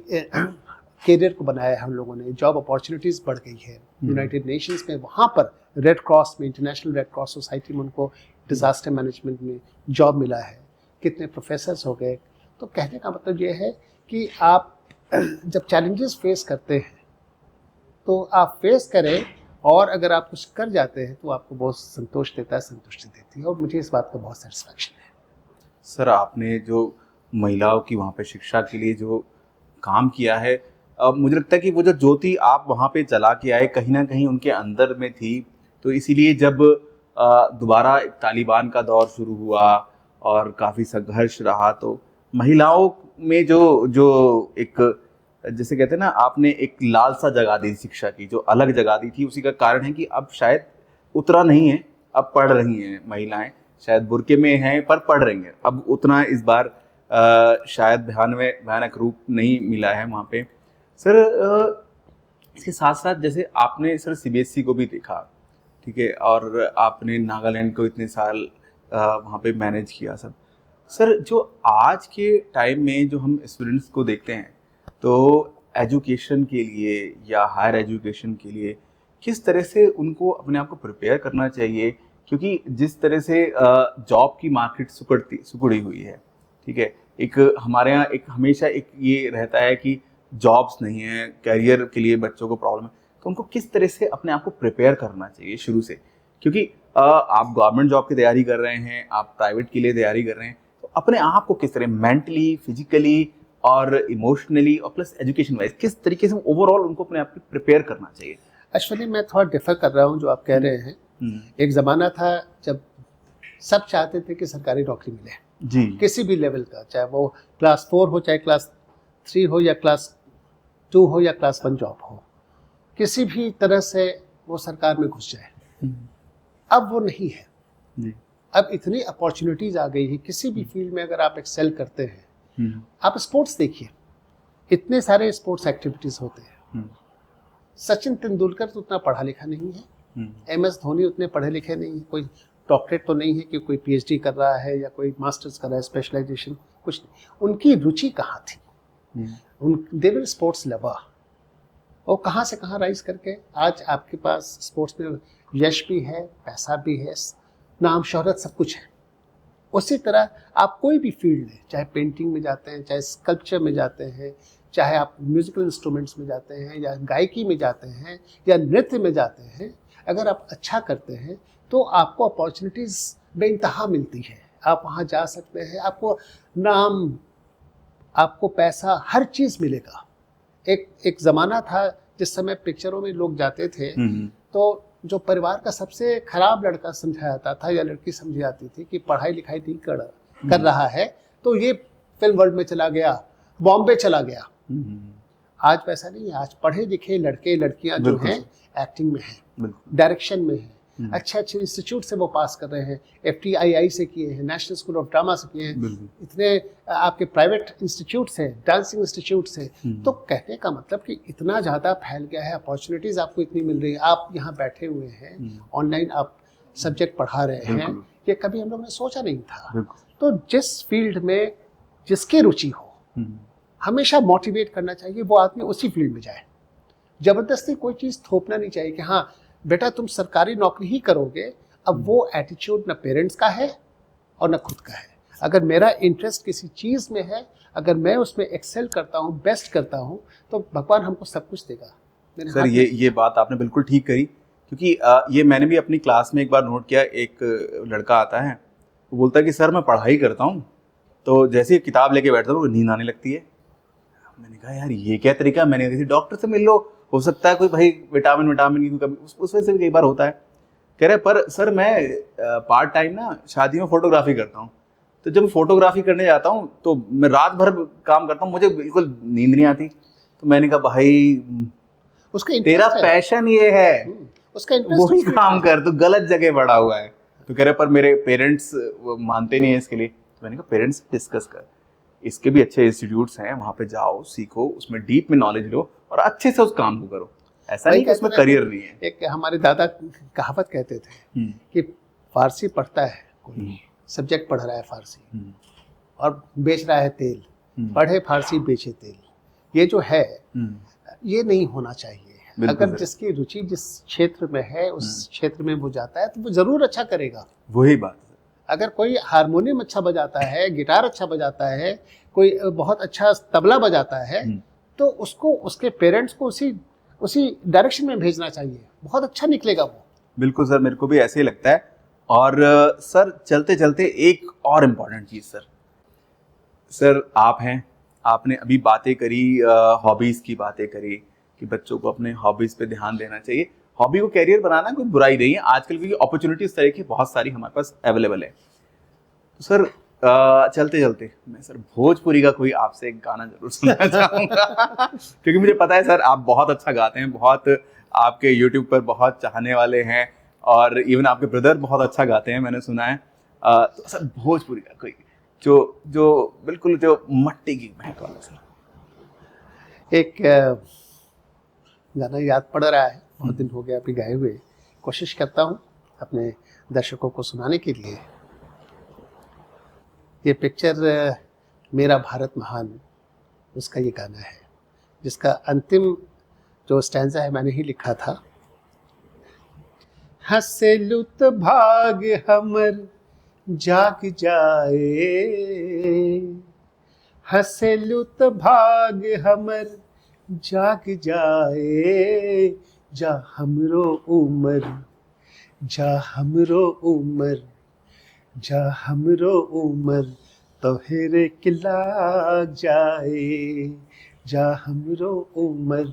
करियर को बनाया है हम लोगों ने, जॉब अपॉर्चुनिटीज़ बढ़ गई है यूनाइटेड नेशंस में, वहाँ पर रेड क्रॉस में, इंटरनेशनल रेड क्रॉस सोसाइटी में उनको डिज़ास्टर मैनेजमेंट में जॉब मिला है, कितने प्रोफेसर्स हो गए। तो कहने का मतलब ये है कि आप जब चैलेंजेस फेस करते हैं तो आप फेस करें, और अगर आप कुछ कर जाते हैं तो आपको बहुत संतोष देता है, संतुष्टि देती है, और मुझे इस बात का बहुत सेटिस्फैक्शन है। सर आपने जो महिलाओं की वहाँ पे शिक्षा के लिए जो काम किया है, मुझे लगता है कि वो जो ज्योति आप वहाँ पे जला के आए कहीं ना कहीं उनके अंदर में थी, तो इसीलिए जब दोबारा एक तालिबान का दौर शुरू हुआ और काफ़ी संघर्ष रहा, तो महिलाओं में जो जो एक जैसे कहते हैं ना, आपने एक लालसा जगा दी शिक्षा की, जो अलग जगा दी थी, उसी का कारण है कि अब शायद उतना नहीं है, अब पढ़ रही हैं महिलाएं, शायद बुर्के में हैं पर पढ़ रही हैं, अब उतना इस बार शायद भयानक रूप नहीं मिला है वहाँ पे। सर इसके साथ साथ जैसे आपने सर सीबीएसई को भी देखा, ठीक है, और आपने नागालैंड को इतने साल वहाँ पे मैनेज किया सब। सर जो आज के टाइम में जो हम स्टूडेंट्स को देखते हैं, तो एजुकेशन के लिए या हायर एजुकेशन के लिए किस तरह से उनको अपने आप को प्रिपेयर करना चाहिए, क्योंकि जिस तरह से जॉब की मार्केट सिकुड़ी हुई है, ठीक है, एक हमारे यहाँ एक हमेशा एक ये रहता है कि जॉब्स नहीं है, करियर के लिए बच्चों को प्रॉब्लम है, तो उनको किस तरह से अपने आप को प्रिपेयर करना चाहिए शुरू से, क्योंकि आप गवर्नमेंट जॉब की तैयारी कर रहे हैं, आप प्राइवेट के लिए तैयारी कर रहे हैं, तो अपने आप को किस तरह मेंटली, फिजिकली और इमोशनली और प्लस एजुकेशन वाइज किस तरीके से ओवरऑल उनको अपने आप को प्रिपेयर करना चाहिए? अश्विनी, मैं थोड़ा डिफर कर रहा हूँ जो आप कह रहे हैं। एक ज़माना था जब सब चाहते थे कि सरकारी नौकरी मिले जी, किसी भी लेवल का, चाहे वो क्लास 4 हो, चाहे क्लास 3 हो, या क्लास 2 हो, या क्लास 1 जॉब हो, किसी भी तरह से वो सरकार में घुस जाए। अब वो नहीं है जी, अब इतनी अपॉर्चुनिटीज आ गई है, किसी भी फील्ड में अगर आप एक्सेल करते हैं। आप स्पोर्ट्स देखिए, इतने सारे स्पोर्ट्स एक्टिविटीज होते हैं। सचिन तेंदुलकर तो उतना पढ़ा लिखा नहीं है, MS धोनी उतने पढ़े लिखे नहीं है, कोई डॉक्टरेट तो नहीं है कि कोई PhD कर रहा है या कोई मास्टर्स कर रहा है, स्पेशलाइजेशन कुछ नहीं। उनकी रुचि कहाँ थी? दे वर स्पोर्ट्स लवर। और कहाँ से कहाँ राइज करके आज आपके पास स्पोर्ट्स में यश भी है, पैसा भी है, नाम शोहरत सब कुछ है। उसी तरह आप कोई भी फील्ड है, चाहे पेंटिंग में जाते हैं, चाहे स्कल्पचर में जाते हैं, चाहे आप म्यूजिकल इंस्ट्रूमेंट्स में जाते हैं, या गायकी में जाते हैं, या नृत्य में जाते हैं, अगर आप अच्छा करते हैं तो आपको अपॉर्चुनिटीज़ बेइंतहा मिलती है। आप वहाँ जा सकते हैं, आपको नाम, आपको पैसा, हर चीज़ मिलेगा। एक ज़माना था जिस समय पिक्चरों में लोग जाते थे तो जो परिवार का सबसे खराब लड़का समझा जाता था या लड़की समझी जाती थी कि पढ़ाई लिखाई नहीं कर रहा है, तो ये फिल्म वर्ल्ड में चला गया, बॉम्बे चला गया। आज वैसा नहीं है। आज पढ़े लिखे लड़के लड़कियां जो हैं एक्टिंग में हैं, डायरेक्शन में हैं, अच्छे अच्छे इंस्टीट्यूट से वो पास कर रहे हैं, FTII से किए हैं, नेशनल स्कूल ऑफ ड्रामा से किए हैं, इतने आपके प्राइवेट इंस्टीट्यूट से, डांसिंग इंस्टीट्यूट से। तो कहने का मतलब कि इतना ज़्यादा फैल गया है, अपॉर्चुनिटीज़ आपको इतनी मिल रही है, आप यहाँ बैठे हुए हैं, ऑनलाइन आप सब्जेक्ट पढ़ा रहे हैं, ये कभी हम लोग ने सोचा नहीं था। तो जिस फील्ड में जिसकी रुचि हो, हमेशा मोटिवेट करना चाहिए वो आदमी उसी फील्ड में जाए। जबरदस्ती कोई चीज़ थोपना नहीं चाहिए कि हाँ बेटा तुम सरकारी नौकरी ही करोगे। अब वो एटीट्यूड न पेरेंट्स का है और न खुद का है। अगर मेरा इंटरेस्ट किसी चीज़ में है, अगर मैं उसमें एक्सेल करता हूँ, बेस्ट करता हूँ, तो भगवान हमको सब कुछ देगा। सर ये बात आपने बिल्कुल ठीक करी, क्योंकि ये मैंने भी अपनी क्लास में एक बार नोट किया। एक लड़का आता है, वो बोलता है कि सर मैं पढ़ाई करता हूँ, तो जैसे ही किताब लेके बैठता हूँ नींद आने लगती है। मैंने कहा यार ये क्या तरीका, मैंने किसी डॉक्टर से मिल लो, हो सकता है कोई भाई विटामिन की कभी उस वजह से भी कई बार होता है। कह रहे पर सर मैं पार्ट टाइम ना शादी में फोटोग्राफी करता हूँ, तो जब फोटोग्राफी करने जाता हूँ तो मैं रात भर काम करता हूँ, मुझे बिल्कुल नींद नहीं आती। तो मैंने कहा भाई उसका तेरा पैशन ये है, उसका वही काम कर, तो गलत जगह पड़ा हुआ है। तो कह रहे पर मेरे पेरेंट्स मानते नहीं है इसके लिए। तो मैंने कहा पेरेंट्स से डिस्कस कर, इसके भी अच्छे इंस्टीट्यूट्स हैं, वहाँ पे जाओ, सीखो, उसमें डीप में नॉलेज लो और अच्छे से उस काम को करो। ऐसा नहीं कि उसमें करियर नहीं है। एक हमारे दादा कहावत कहते थे कि फारसी पढ़ता है कोई, सब्जेक्ट पढ़ रहा है फारसी हम्म, और बेच रहा है तेल, हम्म, पढ़े फारसी बेचे तेल, ये जो है हम्म, ये नहीं होना चाहिए। बिल्कुल अगर सर। जिसकी रुचि जिस क्षेत्र में है उस क्षेत्र में वो जाता है तो वो जरूर अच्छा करेगा। वही बात है। अगर कोई हारमोनियम अच्छा बजाता है, गिटार अच्छा बजाता है, कोई बहुत अच्छा तबला बजाता है, हम्म, तो उसको उसके पेरेंट्स को उसी डायरेक्शन में भेजना चाहिए, बहुत अच्छा निकलेगा वो। बिल्कुल सर, मेरे को भी ऐसे ही लगता है। और सर चलते चलते एक और इम्पोर्टेंट चीज़ सर आप हैं, आपने अभी बातें करी, हॉबीज़ की बातें करी कि बच्चों को अपने हॉबीज़ पे ध्यान देना चाहिए। हॉबी को कैरियर बनाना कोई बुराई नहीं है आजकल, क्योंकि अपॉर्चुनिटीज तरह की बहुत सारी हमारे पास अवेलेबल है। तो सर चलते चलते मैं सर भोजपुरी का कोई आपसे एक गाना जरूर सुनना चाहूँगा क्योंकि मुझे पता है सर आप बहुत अच्छा गाते हैं, बहुत आपके यूट्यूब पर बहुत चाहने वाले हैं, और इवन आपके ब्रदर बहुत अच्छा गाते हैं, मैंने सुना है। तो सर भोजपुरी का कोई जो जो बिल्कुल जो मट्टी की महक वाला सर। एक गाना याद पड़ रहा है, बहुत दिन हो गया अभी गाए हुए, कोशिश करता हूँ अपने दर्शकों को सुनाने के लिए। ये पिक्चर मेरा भारत महान, उसका ये गाना है, जिसका अंतिम जो स्टैंजा है मैंने ही लिखा था। हंसे लुत भाग हमर जाग जाए, हंसे लुत भाग हमर जाग जाए, जा हमरो उमर, जा हमरो उमर, जा हमरो उमर तोहरे के लाग जाए, जा हमरो उमर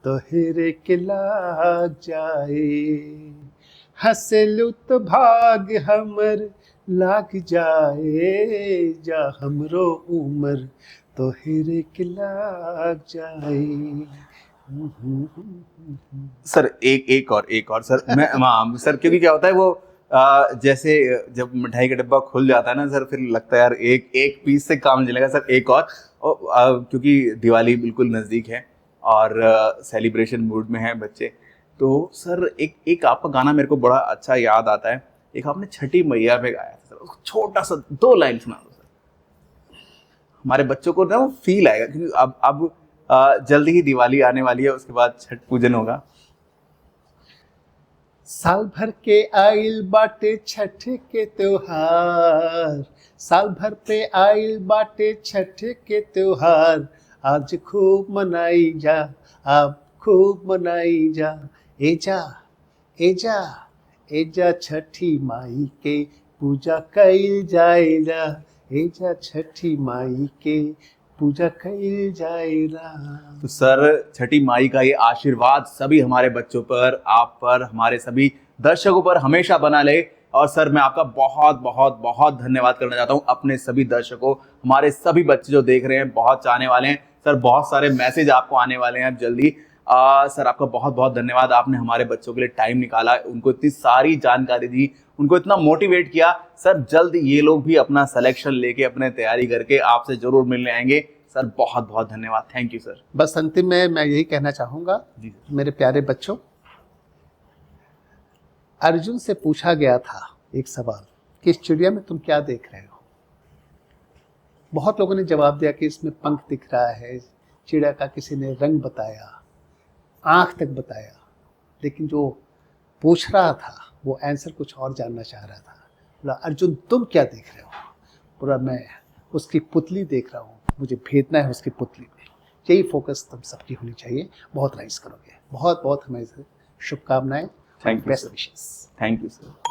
तोहरे के लाग जाए, हंसे लुत भाग हमर लाग जाए, जा हमरो उमर तोहरे के लाग जाए। सर एक और सर, मैं हाँ सर, क्योंकि क्या होता है वो जैसे जब मिठाई का डब्बा खुल जाता है ना सर, फिर लगता है यार एक पीस से काम चलेगा सर, एक और क्योंकि दिवाली बिल्कुल नज़दीक है और सेलिब्रेशन मूड में है बच्चे। तो सर एक आपका गाना मेरे को बड़ा अच्छा याद आता है, एक आपने छठी मैया पे गाया था सर, छोटा सा 2 लाइन सुना दो सर, हमारे बच्चों को ना वो फील आएगा, क्योंकि अब जल्दी ही दिवाली आने वाली है, उसके बाद छठ पूजन होगा। साल भर के आइल बाटे छठ के त्योहार, साल भर पे आइल बाटे छठ के त्योहार, आज खूब मनाई जा, आप खूब मनाई जा, एजा एजा एजा छठी माई के पूजा कइल जाएला, एजा छठी माई के पूजा कइल जाएला। तो सर छठी माई का ये आशीर्वाद सभी हमारे बच्चों पर, आप पर, हमारे सभी दर्शकों पर हमेशा बना रहे। और सर मैं आपका बहुत बहुत बहुत धन्यवाद करना चाहता हूँ, अपने सभी दर्शकों, हमारे सभी बच्चे जो देख रहे हैं बहुत चाहने वाले हैं सर, बहुत सारे मैसेज आपको आने वाले हैं अब जल्दी। सर आपका बहुत बहुत धन्यवाद, आपने हमारे बच्चों के लिए टाइम निकाला, उनको इतनी सारी जानकारी दी, उनको इतना मोटिवेट किया। सर जल्द ये लोग भी अपना सिलेक्शन लेके अपने तैयारी करके आपसे जरूर मिलने आएंगे। सर बहुत बहुत धन्यवाद, थैंक यू सर। बस अंतिम में मैं यही कहना चाहूँगा, जी मेरे प्यारे बच्चों, अर्जुन से पूछा गया था एक सवाल कि इस चिड़िया में तुम क्या देख रहे हो। बहुत लोगों ने जवाब दिया कि इसमें पंख दिख रहा है, चिड़िया का किसी ने रंग बताया, आंख तक बताया, लेकिन जो पूछ रहा था वो आंसर कुछ और जानना चाह रहा था। बोला अर्जुन तुम क्या देख रहे हो? बोला मैं उसकी पुतली देख रहा हूँ, मुझे भेजना है उसकी पुतली में। यही फोकस तुम सबकी होनी चाहिए, बहुत राइज करोगे। बहुत बहुत हमें शुभकामनाएं, thank you best sir, wishes. Thank you sir.